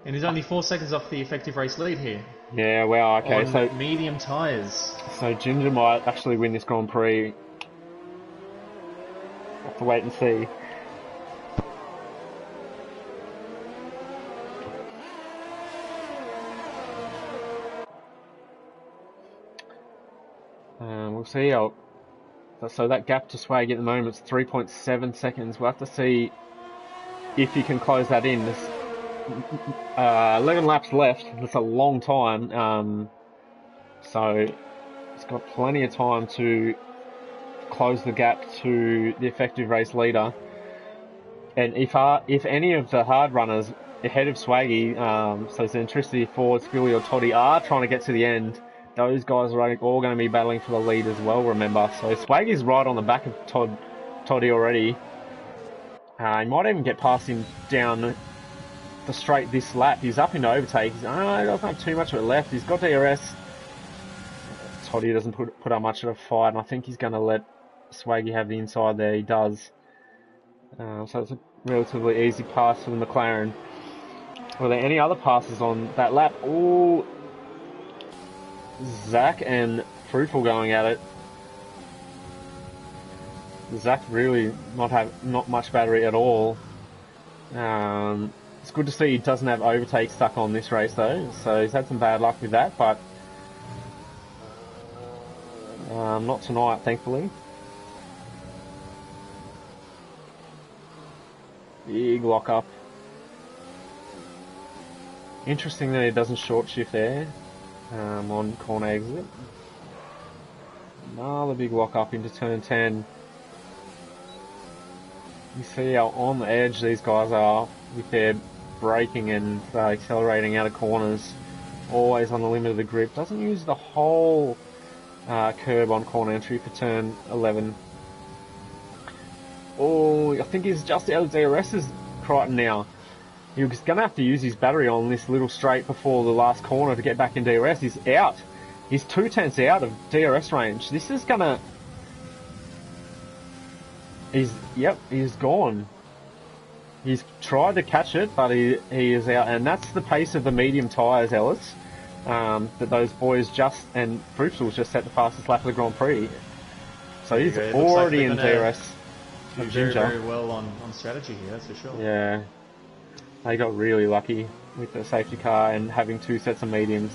And he's only 4 seconds off the effective race lead here. Yeah, wow, okay. So medium tyres. So Ginger might actually win this Grand Prix. Have to wait and see. We'll see how... So that gap to Swag at the moment is 3.7 seconds. We'll have to see if he can close that in. There's 11 laps left. That's a long time. So he's got plenty of time to close the gap to the effective race leader. And if any of the hard runners ahead of Swaggy, so Zentristi, Ford, Spilly or Toddy are trying to get to the end, those guys are all going to be battling for the lead as well, remember. So Swaggy's right on the back of Toddy already. He might even get past him down the straight this lap. He's up into overtake. He doesn't have too much of it left. He's got DRS. Toddy doesn't put up much of a fight, and I think he's going to let Swaggy have the inside there. He does. So it's a relatively easy pass for the McLaren. Were there any other passes on that lap? Oh, Zach and Fruitful going at it. Zach really not much battery at all. It's good to see he doesn't have overtake stuck on this race though, so he's had some bad luck with that, but not tonight, thankfully. Big lock up. Interesting that he doesn't short shift there. On corner exit. Another big lock up into turn 10. You see how on the edge these guys are with their braking and accelerating out of corners. Always on the limit of the grip. Doesn't use the whole curb on corner entry for turn 11. Oh, I think he's just out of DRS's Crichton now. He was going to have to use his battery on this little straight before the last corner to get back in DRS. He's out. He's 2/10 out of DRS range. This is going to... He's gone. He's tried to catch it, but he is out. And that's the pace of the medium tyres, Ellis. That those boys and Fruitful's just set the fastest lap of the Grand Prix. So he's It looks already like in they're gonna DRS do of very, Ginger. very well on strategy here, that's for sure. Yeah, they got really lucky with the safety car and having 2 sets of mediums.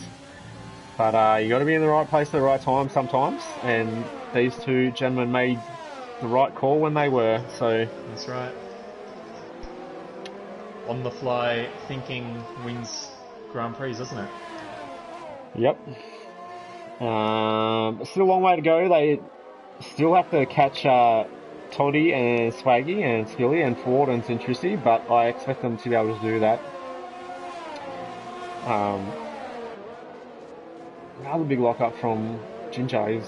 But you got to be in the right place at the right time sometimes, and these 2 gentlemen made the right call when they were. So That's right. On the fly thinking wins Grand Prix, doesn't it? yep. Still a long way to go. They still have to catch Toddy and Swaggy and Skilly and Ford and Centricity, but I expect them to be able to do that. Another big lock up from Ginger. He's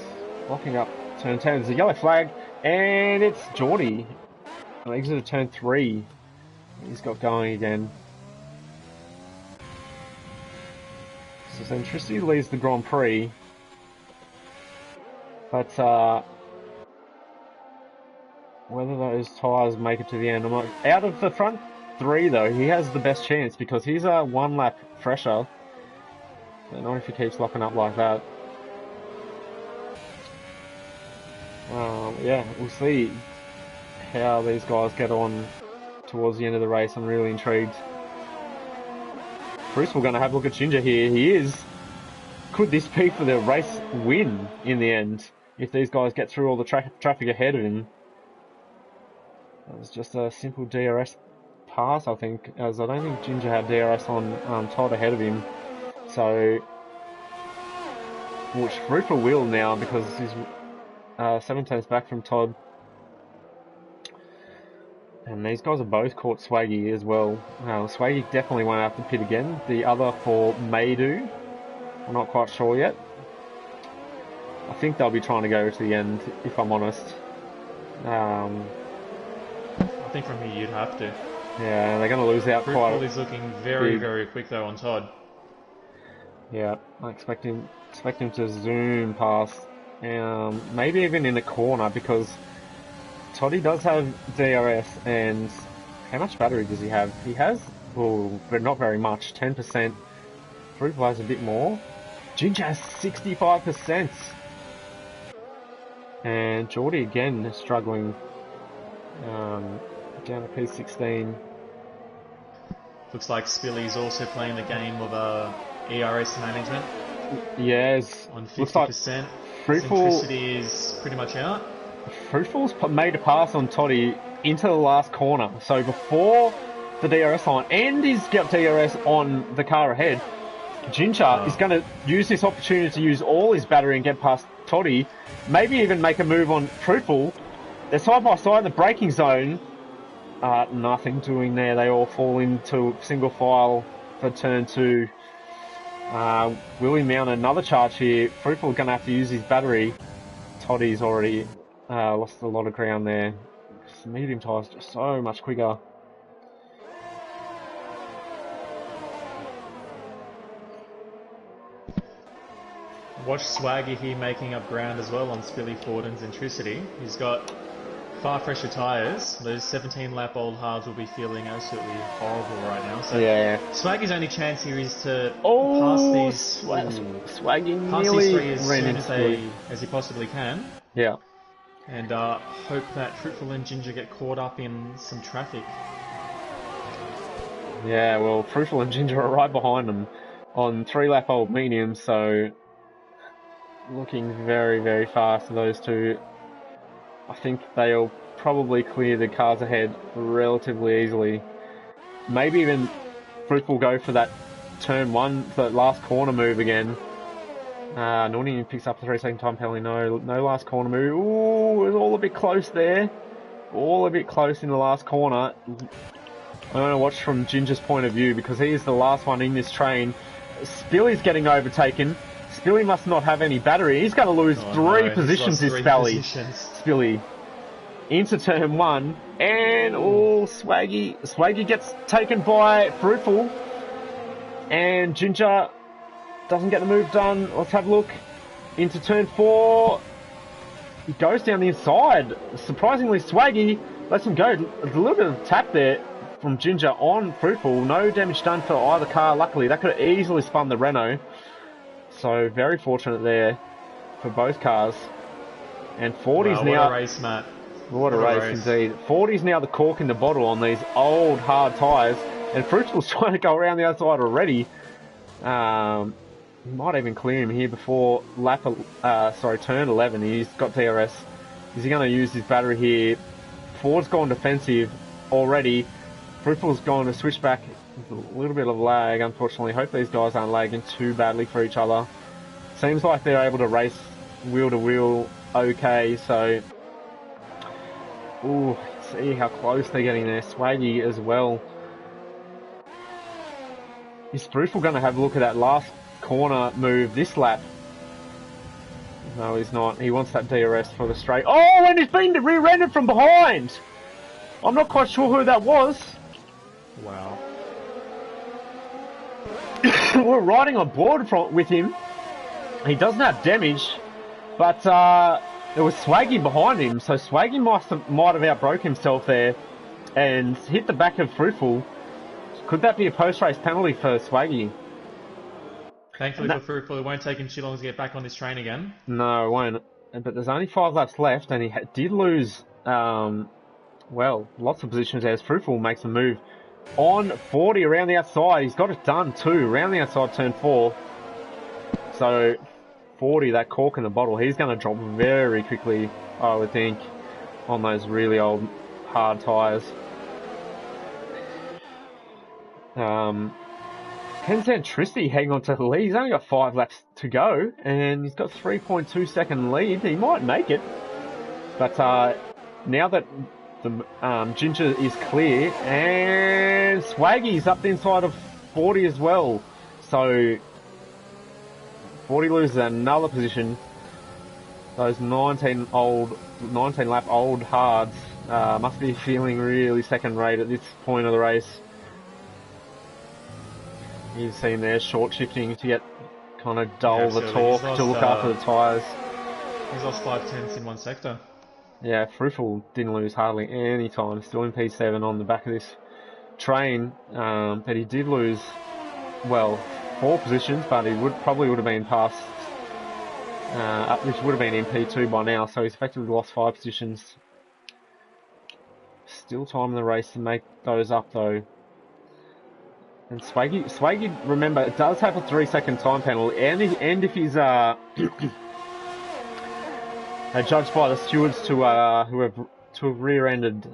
locking up turn 10. There's a yellow flag, and it's Geordie. Exit of turn 3. He's got going again. So Centricity leads the Grand Prix. But whether those tyres make it to the end, I'm not... Out of the front 3 though, he has the best chance because he's a 1 lap fresher. So not if he keeps locking up like that. Yeah, we'll see how these guys get on towards the end of the race. I'm really intrigued. Bruce, we're going to have a look at Ginger here. He is. Could this be for the race win in the end? If these guys get through all the traffic ahead of him. That was just a simple DRS pass, I think, as I don't think Ginger had DRS on Todd ahead of him. So, which Rupert will now because he's 7 tenths back from Todd. And these guys are both caught Swaggy as well. Swaggy definitely won't have to pit again. The other 4 may do. I'm not quite sure yet. I think they'll be trying to go to the end, if I'm honest. I think from here you'd have to. Yeah, they're going to lose out quite. Fruitful is looking very, big. very quick though on Todd. Yeah, I expect him to zoom past. Maybe even in the corner because Toddy does have DRS, and how much battery does he have? He has, but not very much, 10%. Fruitful has a bit more. Ginger has 65%. And Geordie again is struggling down to P16. Looks like Spilly's also playing the game of ERS management. Yes. On 50%. Looks like Centricity is pretty much out. Fruitful's made a pass on Toddy into the last corner. So before the DRS line, and he's got DRS on the car ahead, Ginger is going to use this opportunity to use all his battery and get past Toddy. Maybe even make a move on Fruitful. They're side by side in the braking zone. Nothing doing there. They all fall into single file for turn 2. Will he mount another charge here? Fruitful going to have to use his battery. Toddy's already lost a lot of ground there. Medium tyres just so much quicker. Watch Swaggy here making up ground as well on Spilly, Ford and Centricity. He's got far fresher tyres. Those 17-lap-old halves will be feeling absolutely horrible right now. So Yeah. Swaggy's only chance here is to Oh, pass these Swaggy pass nearly these 3 as ran soon into as he possibly can. Yeah. And hope that Fruitful and Ginger get caught up in some traffic. Yeah, well, Fruitful and Ginger are right behind them on 3-lap-old mediums, so looking very, very fast for those 2. I think they'll probably clear the cars ahead relatively easily. Maybe even Fruitful go for that turn 1, that last corner move again. Nuni picks up the 3-second time penalty. No last corner move. Ooh, it's all a bit close there. All a bit close in the last corner. I'm going to watch from Ginger's point of view because he is the last one in this train. Spilly's getting overtaken. Spilly must not have any battery. He's going to lose 3 positions, this Spilly. Into turn 1. And, Swaggy gets taken by Fruitful. And Ginger doesn't get the move done. Let's have a look. Into turn 4. He goes down the inside. Surprisingly, Swaggy lets him go. There's a little bit of tap there from Ginger on Fruitful. No damage done for either car, luckily. That could have easily spun the Renault. So very fortunate there for both cars. And 40's Wow, now... what a race, Matt. What a race indeed. 40's now the cork in the bottle on these old hard tyres. And Fruitful's trying to go around the outside already. He might even clear him here before turn 11. He's got DRS. Is he going to use his battery here? Ford's gone defensive already. Fruitful's gone to switch back. There's a little bit of lag, unfortunately. Hope these guys aren't lagging too badly for each other. Seems like they're able to race wheel to wheel okay, so... Ooh, see how close they're getting there. Swaggy as well. Is Fruitful going to have a look at that last corner move this lap? No, he's not. He wants that DRS for the straight. Oh, and he's been rear-ended from behind! I'm not quite sure who that was. Wow. We're riding on board with him. He doesn't have damage, but there was Swaggy behind him, so Swaggy might have outbroke himself there and hit the back of Fruitful. Could that be a post-race penalty for Swaggy? Thankfully for Fruitful, it won't take him too long to get back on this train again. No, it won't. But there's only 5 laps left, and he did lose, well, lots of positions as Fruitful makes a move on 40 around the outside. He's got it done too, around the outside turn 4. So 40, that cork in the bottle, he's going to drop very quickly, I would think, on those really old hard tyres. Ken Zantristi hanging on to the lead. He's only got 5 laps to go, and he's got 3.2 second lead. He might make it, but now that the Ginger is clear, and Swaggy's up the inside of 40 as well, so 40 loses another position. Those 19 lap old hards must be feeling really second rate at this point of the race. You've seen there short shifting to get kind of dull the torque to look after the tyres. He's lost 5/10 in one sector. Yeah, Fruitful didn't lose hardly any time. Still in P7 on the back of this train, but he did lose, well, 4 positions, but he probably would have been past, which would have been in P2 by now, so he's effectively lost 5 positions. Still time in the race to make those up though. And Swaggy, remember, it does have a 3-second time penalty, and if he's judged by the stewards to have rear-ended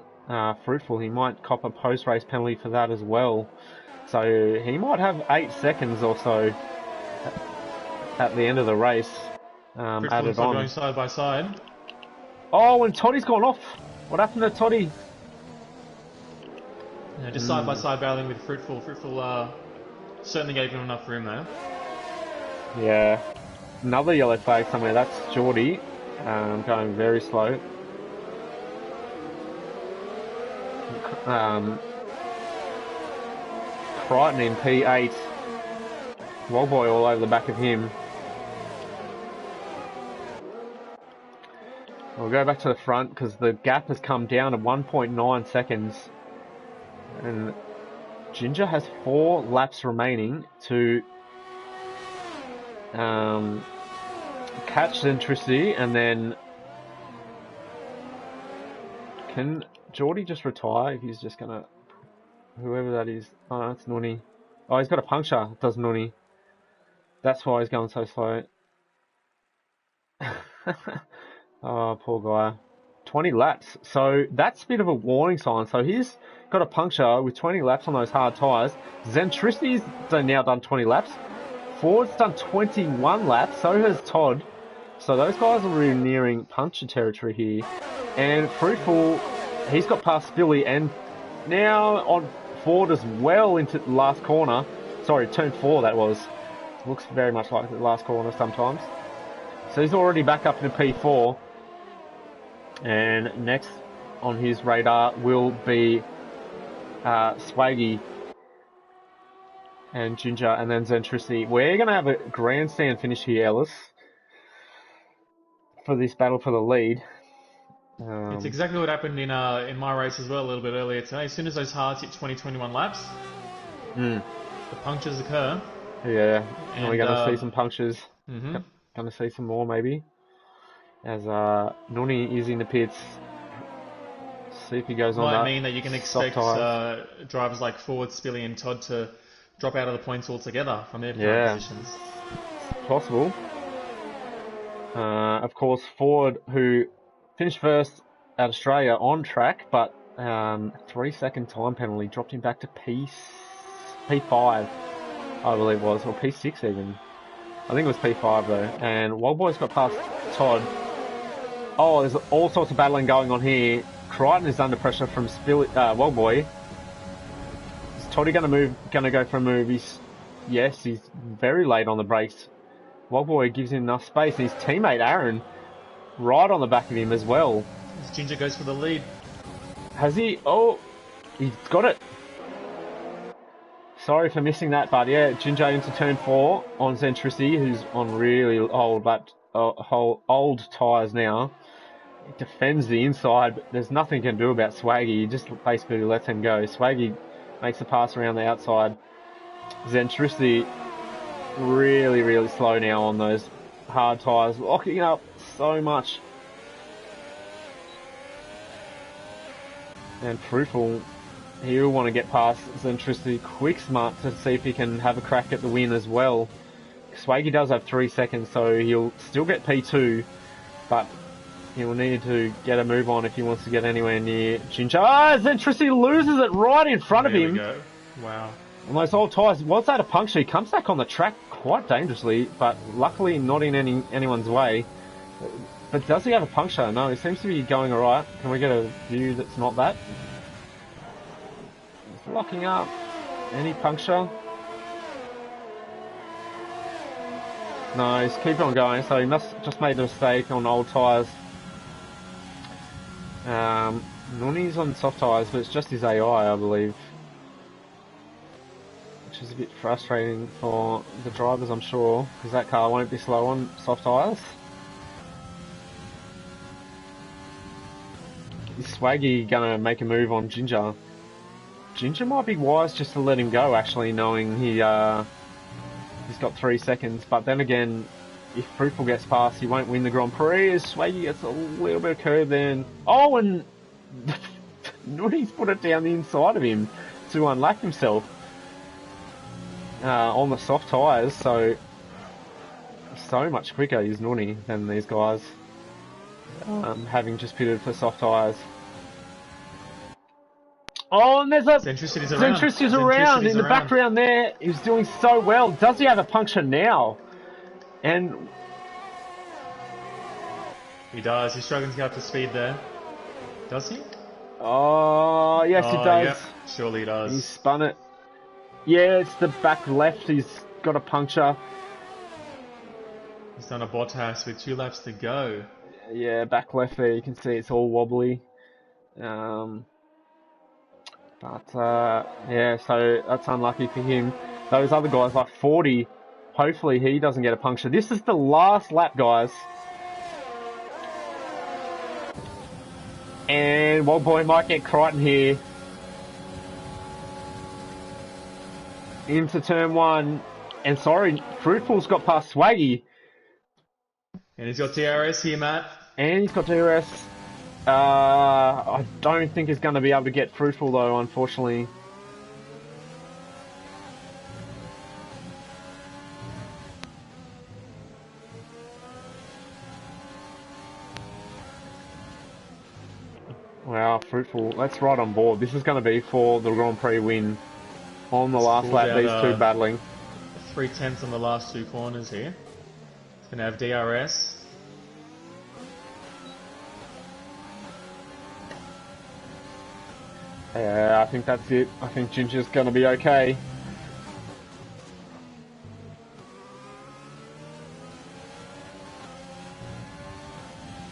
Fruitful, he might cop a post-race penalty for that as well. So he might have 8 seconds or so at the end of the race added on. Going side by side. Oh, and Toddy's gone off. What happened to Toddy? Yeah, just side by side battling with Fruitful. Fruitful certainly gave him enough room there. Yeah. Another yellow flag somewhere. That's Geordie. Going very slow. Crichton in P8. Wogboy all over the back of him. We'll go back to the front because the gap has come down to 1.9 seconds. And Ginger has 4 laps remaining to catch Centricity, and then can Geordie just retire if he's just gonna, whoever that is. Oh, that's Nuni. Oh, he's got a puncture, does Nuni. That's why he's going so slow. Oh, poor guy. 20 laps. So that's a bit of a warning sign. So he's got a puncture with 20 laps on those hard tyres. Zentristi's now done 20 laps. Ford's done 21 laps. So has Todd. So those guys are really nearing puncture territory here. And Fruitful, he's got past Billy and now on Ford as well into the last corner. Sorry, turn 4 that was. Looks very much like the last corner sometimes. So he's already back up into P4. And next on his radar will be Swaggy and Ginger, and then Zentricity. We're going to have a grandstand finish here, Ellis, for this battle for the lead. It's exactly what happened in my race as well a little bit earlier today. As soon as those hards hit 20-21 laps, the punctures occur. Yeah, and we're going to see some punctures. Mm-hmm. Going to see some more maybe. As Nuni is in the pits. See if he goes on that. Might mean that you can expect drivers like Ford, Spilly, and Todd to drop out of the points altogether from their current positions. Possible. Of course, Ford, who finished first at Australia on track, but 3-second time penalty dropped him back to P5, I believe it was, or P6 even. I think it was P5 though. And Wildboy's got past Todd. Oh, there's all sorts of battling going on here. Crichton is under pressure from Wildboy. Is Toddy going to go for a move? Yes, he's very late on the brakes. Wildboy gives him enough space. His teammate Aaron right on the back of him as well. Ginger goes for the lead. Has he? Oh, he's got it. Sorry for missing that, but yeah, Ginger into turn 4 on Zentricity, who's on really old tyres now. He defends the inside, but there's nothing he can do about Swaggy. He just basically lets him go. Swaggy makes the pass around the outside. Zentricity really, really slow now on those hard tyres, locking up so much. And Fruitful, he'll want to get past Zentricity quick smart to see if he can have a crack at the win as well. Swaggy does have 3 seconds, so he'll still get P2, but he'll need to get a move on if he wants to get anywhere near Ginger. Zentricity loses it right in front of him. There we go. Wow. On those old tyres, was that a puncture? He comes back on the track quite dangerously, but luckily not in anyone's way. But does he have a puncture? No, he seems to be going alright. Can we get a view that's not that? He's locking up. Any puncture? No, he's keeping on going, so he must just made a mistake on old tyres. Nuni's on soft tyres, but it's just his AI, I believe. Which is a bit frustrating for the drivers, I'm sure, because that car won't be slow on soft tyres. Is Swaggy gonna make a move on Ginger? Ginger might be wise just to let him go, actually, knowing he's got 3 seconds. But then again, if Fruitful gets past, he won't win the Grand Prix. As Swaggy gets a little bit of curve then. Oh, and Nuni's put it down the inside of him to unlap himself on the soft tyres. So much quicker is Nuni than these guys, having just pitted for soft tyres. Oh, and there's a Zentricity's around in the background there. He's doing so well. Does he have a puncture now? And he does. He's struggling to get up to speed there. Does he? Oh, yes, he does. Yep. Surely he does. He spun it. Yeah, it's the back left. He's got a puncture. He's done a Bottas with 2 laps to go. Yeah, back left there. You can see it's all wobbly. Yeah, so that's unlucky for him. Those other guys, like 40, hopefully he doesn't get a puncture. This is the last lap, guys. And Wildboy might get Crichton here. Into turn 1. And sorry, Fruitful's got past Swaggy. And he's got DRS here, Matt. And he's got DRS. I don't think he's going to be able to get Fruitful though, unfortunately. Wow, Fruitful. That's right on board. This is going to be for the Grand Prix win on the last lap, these two battling. 3/10 on the last 2 corners here. It's going to have DRS. Yeah, I think that's it. I think Ginger's going to be okay.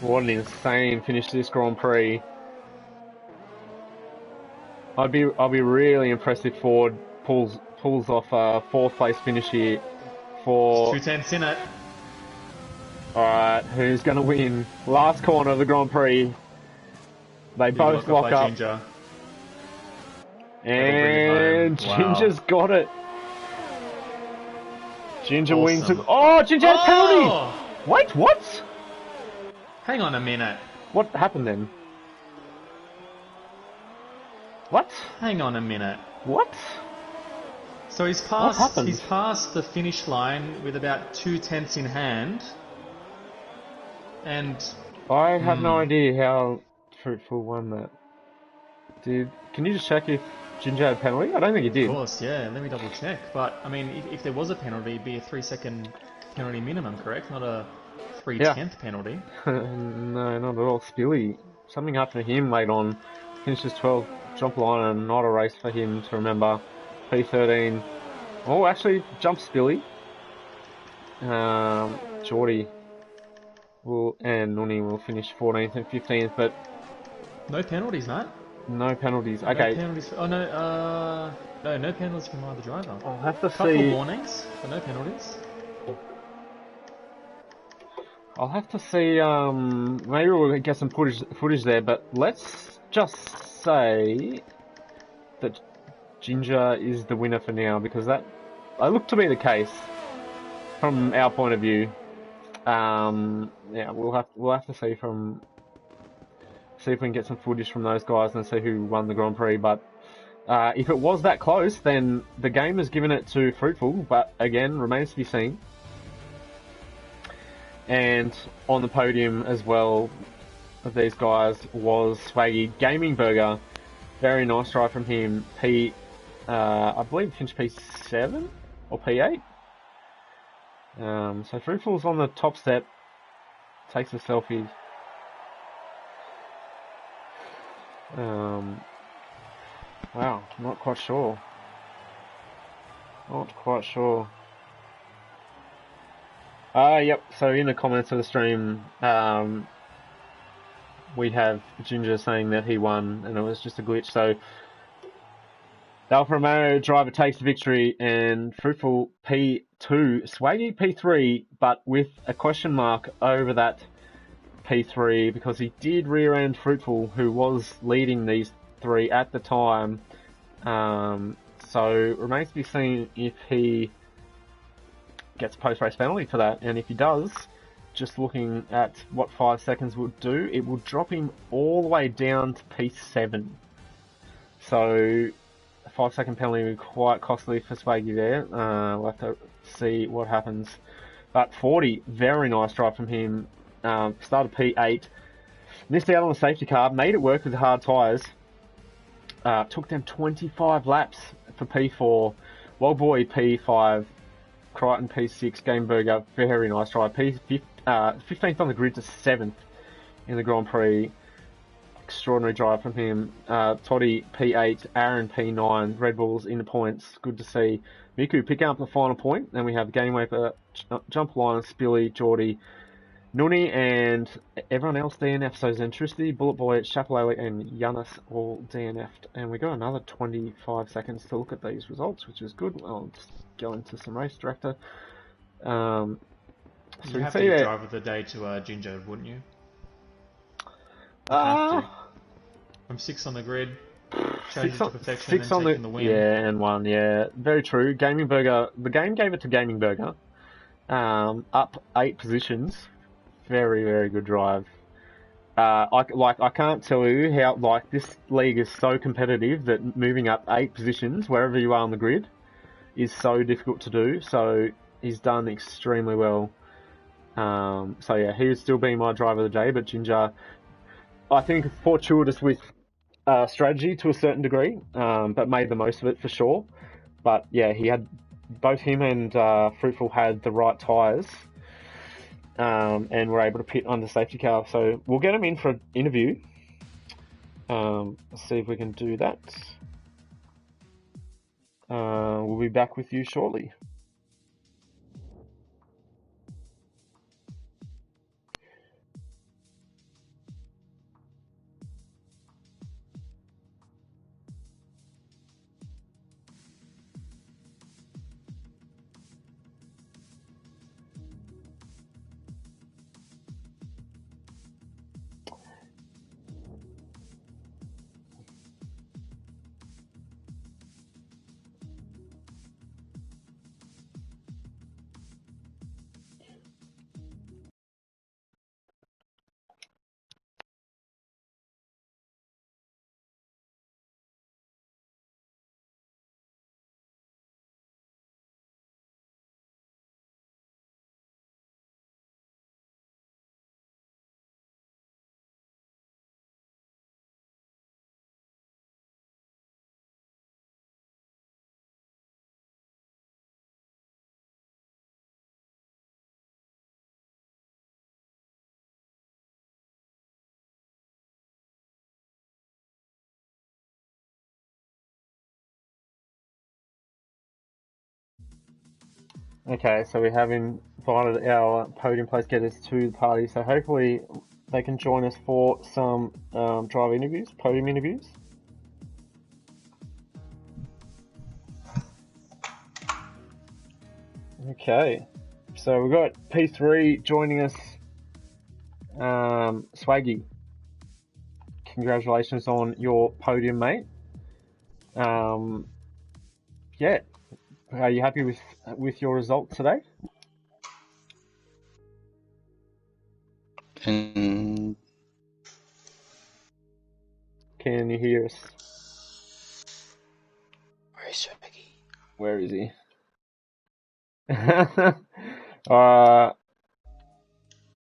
What an insane finish to this Grand Prix. I'll be really impressed if Ford pulls off a 4th place finish here for 2/10 in it. Alright, who's going to win? Last corner of the Grand Prix. They both lock up. Ginger. And Ginger's got it. Ginger wins. Awesome. Oh, Ginger had a penalty! Oh! Wait, what? Hang on a minute. What happened then? What? Hang on a minute. What? So he's What happened? passed the finish line with about 2/10 in hand. And I have no idea how Fruitful won that. Can you just check if Ginger had a penalty? I don't think he of did. course, yeah, let me double check. But I mean, if there was a penalty, it'd be a 3-second penalty minimum, correct? Not a 3/10 penalty. No, not at all. Spilly. Something happened to him late on. Finishes 12th. Jump line and not a race for him to remember. P13. Oh, actually, jump Spilly. Geordie and Nuni will finish 14th and 15th, but No penalties, mate. no penalties. No Okay, penalties. No penalties from either driver. I'll have to Couple see. warnings, but no penalties. I'll have to see. Maybe we'll get some footage there, but let's just say that Ginger is the winner for now because that looked to be the case from our point of view. Yeah, we'll have to see if we can get some footage from those guys and see who won the Grand Prix. But if it was that close, then the game has given it to Fruitful. But again, remains to be seen. And on the podium as well of these guys was Swaggy Gaming Burger. Very nice drive from him. I believe finished P7 or P8. So Fruitful's on the top step. Takes a selfie. Wow, not quite sure. Not quite sure. Yep, so in the comments of the stream, we have Ginger saying that he won and it was just a glitch. So the Alfa Romeo driver takes the victory and Fruitful P2, Swaggy P3, but with a question mark over that P3 because he did rear end Fruitful, who was leading these three at the time. So remains to be seen if he gets a post-race penalty for that, and if he does, just looking at what 5 seconds would do, it will drop him all the way down to P7. So a 5 second penalty would be quite costly for Swaggy there. We'll have to see what happens. But 40, very nice drive from him. Started P8, missed out on the safety car, made it work with the hard tyres. Took them 25 laps for P4. Wildboy P5. Crichton P6, Game Burger, very nice drive. 15th on the grid to 7th in the Grand Prix. Extraordinary drive from him. Toddy P8, Aaron P9, Red Bulls in the points. Good to see. Miku picking up the final point. Then we have Game Waper, Jump Line, Spilly, Geordie, Nuni, and everyone else DNF. So Zentricity, Bullet Boy, Chapelele, and Yanis all DNF'd. And we got another 25 seconds to look at these results, which is good. I'll just go into some race director. So you have to give driver of the day to Ginger, wouldn't you? Have to. From 6 on the grid, change it to perfection, and taking the win. Yeah, and 1, yeah. Very true. Gaming Burger, the game gave it to Gaming Burger. Up 8 positions. Very, very good drive. I can't tell you how, this league is so competitive that moving up 8 positions, wherever you are on the grid, is so difficult to do. So he's done extremely well. So yeah, he would still be my driver of the day, but Ginger, I think, fortuitous with strategy to a certain degree, but made the most of it for sure. But yeah, both him and Fruitful had the right tyres, and were able to pit under safety car. So we'll get him in for an interview. Let's see if we can do that. We'll be back with you shortly. Okay, so we have invited our podium place getters to the party, so hopefully they can join us for some driver interviews, podium interviews. Okay, so we've got P3 joining us. Swaggy, congratulations on your podium, mate. Yeah, are you happy with your result today? And Can you hear us? where is Swaggy? Where is he?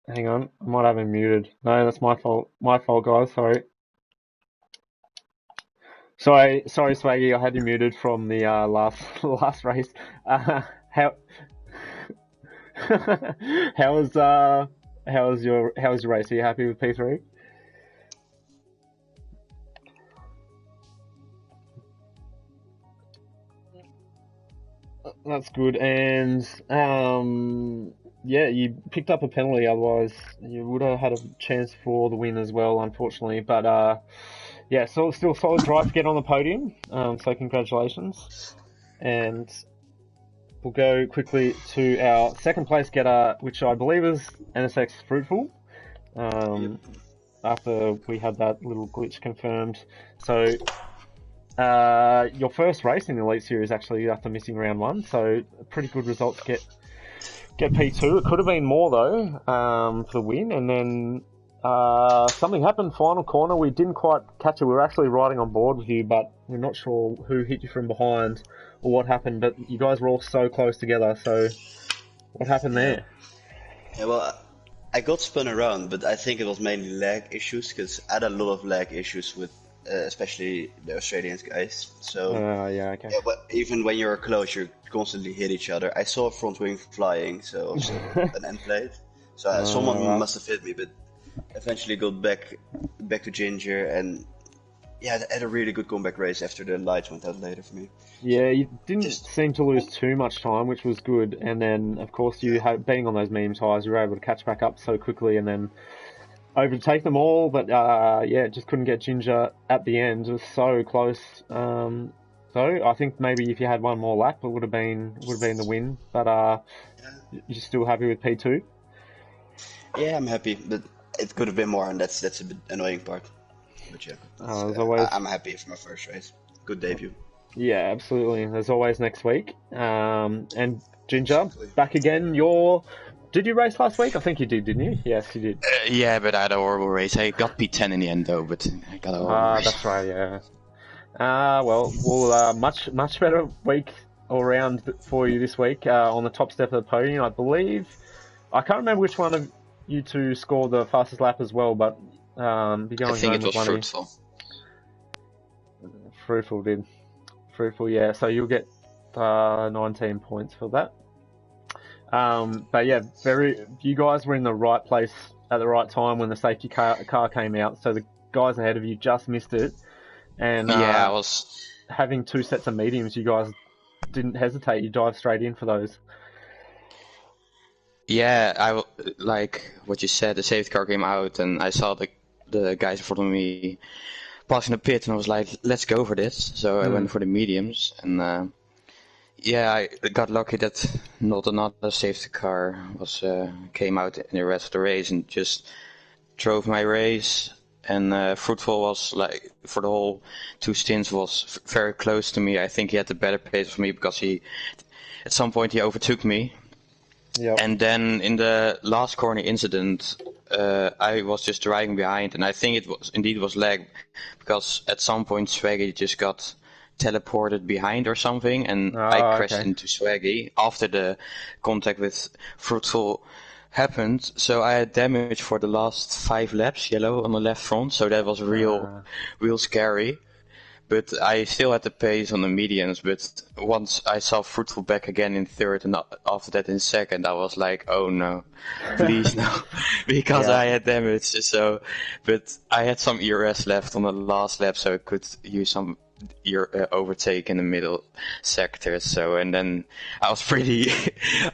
Hang on, I might have him muted. No, that's my fault. My fault, guys. Sorry. Sorry, Swaggy. I had you muted from the last race. How how was your race? Are you happy with P3? That's good, and yeah, you picked up a penalty. Otherwise, you would have had a chance for the win as well, unfortunately. But yeah, so still solid drive to get on the podium. So congratulations, and we'll go quickly to our second place getter, which I believe is NSX Fruitful. After we had that little glitch confirmed, so. Your first race in the Elite Series actually after missing round 1, so a pretty good result to get P2. It could have been more though for the win, and then something happened. Final corner, we didn't quite catch it. We were actually riding on board with you, but we're not sure who hit you from behind or what happened. But you guys were all so close together. So what happened there? Yeah, well, I got spun around, but I think it was mainly lag issues because I had a lot of lag issues with. Especially the Australian guys. So yeah, okay. Yeah, but even when you're close, you constantly hit each other. I saw a front wing flying, so also an end plate. So someone must have hit me, but eventually got back to Ginger, and yeah, I had a really good comeback race after the lights went out later for me. Yeah, you didn't seem to lose too much time, which was good. And then, of course, being on those meme tires, you were able to catch back up so quickly, and then overtake them all, but yeah, just couldn't get Ginger at the end. It was so close. So I think maybe if you had one more lap, it would have been the win. But you're still happy with P2? Yeah, I'm happy, but it could have been more, and that's a bit annoying part. But yeah, I'm happy for my first race. Good debut. Yeah, absolutely. There's always next week. And Ginger, back again. Did you race last week? I think you did, didn't you? Yes, you did. Yeah, but I had a horrible race. I got P10 in the end, though, but I got a horrible race. That's right, yeah. Well, much better week all round for you this week on the top step of the podium. I believe, I can't remember which one of you two scored the fastest lap as well, but I think it was Fruitful. Fruitful did. Fruitful, yeah. So you'll get 19 points for that. But yeah, you guys were in the right place at the right time when the safety car came out. So the guys ahead of you just missed it. And yeah, I was having 2 sets of mediums. You guys didn't hesitate. You dived straight in for those. Yeah, I like what you said. The safety car came out, and I saw the guys in front of me passing the pit, and I was like, "Let's go for this." So I went for the mediums, and yeah, I got lucky that not another safety car came out in the rest of the race and just drove my race. And Fruitful was like for the whole 2 stints was very close to me. I think he had the better pace for me because at some point he overtook me. Yep. And then in the last corner incident, I was just driving behind, and I think it was lag because at some point Swaggy just got teleported behind or something, and I crashed into Swaggy after the contact with Fruitful happened. So I had damage for the last 5 laps, yellow on the left front, so that was real scary. But I still had the pace on the mediums, but once I saw Fruitful back again in third and after that in second, I was like, oh no, please no, because I had damage. So, but I had some ERS left on the last lap, so I could use some your overtake in the middle sector. So, and then I was pretty,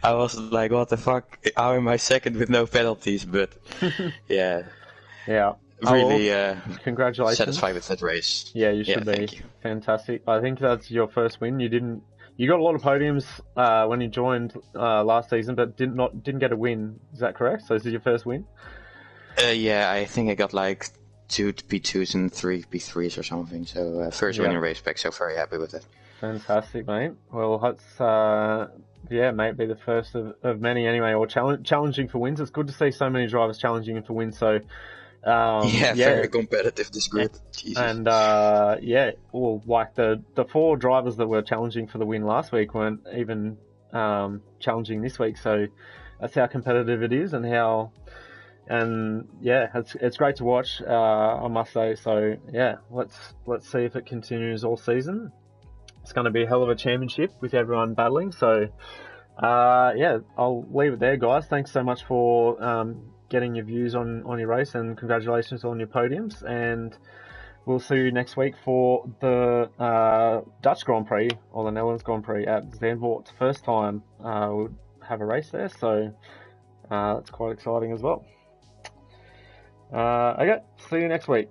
I was like, what the fuck? How am I second with no penalties? But yeah, Yeah. really Congratulations. satisfied with that race. Yeah, you should be. Thank you. Fantastic. I think that's your first win. You got a lot of podiums when you joined last season, but didn't get a win. Is that correct? So this is your first win? Yeah, I think I got like 2 P2s and 3 P3s or something. So first win in race pack, so very happy with it. Fantastic, mate. Well, that's mate, be the first of many anyway, or challenging for wins. It's good to see so many drivers challenging for wins. So very competitive this grid. Jesus. And well, like the 4 drivers that were challenging for the win last week weren't even challenging this week. So that's how competitive it is, it's great to watch. I must say. So yeah, let's see if it continues all season. It's going to be a hell of a championship with everyone battling. So I'll leave it there, guys. Thanks so much for getting your views on your race, and congratulations on your podiums. And we'll see you next week for the Dutch Grand Prix, or the Netherlands Grand Prix at Zandvoort. First time we'll have a race there, so that's quite exciting as well. Okay, see you next week.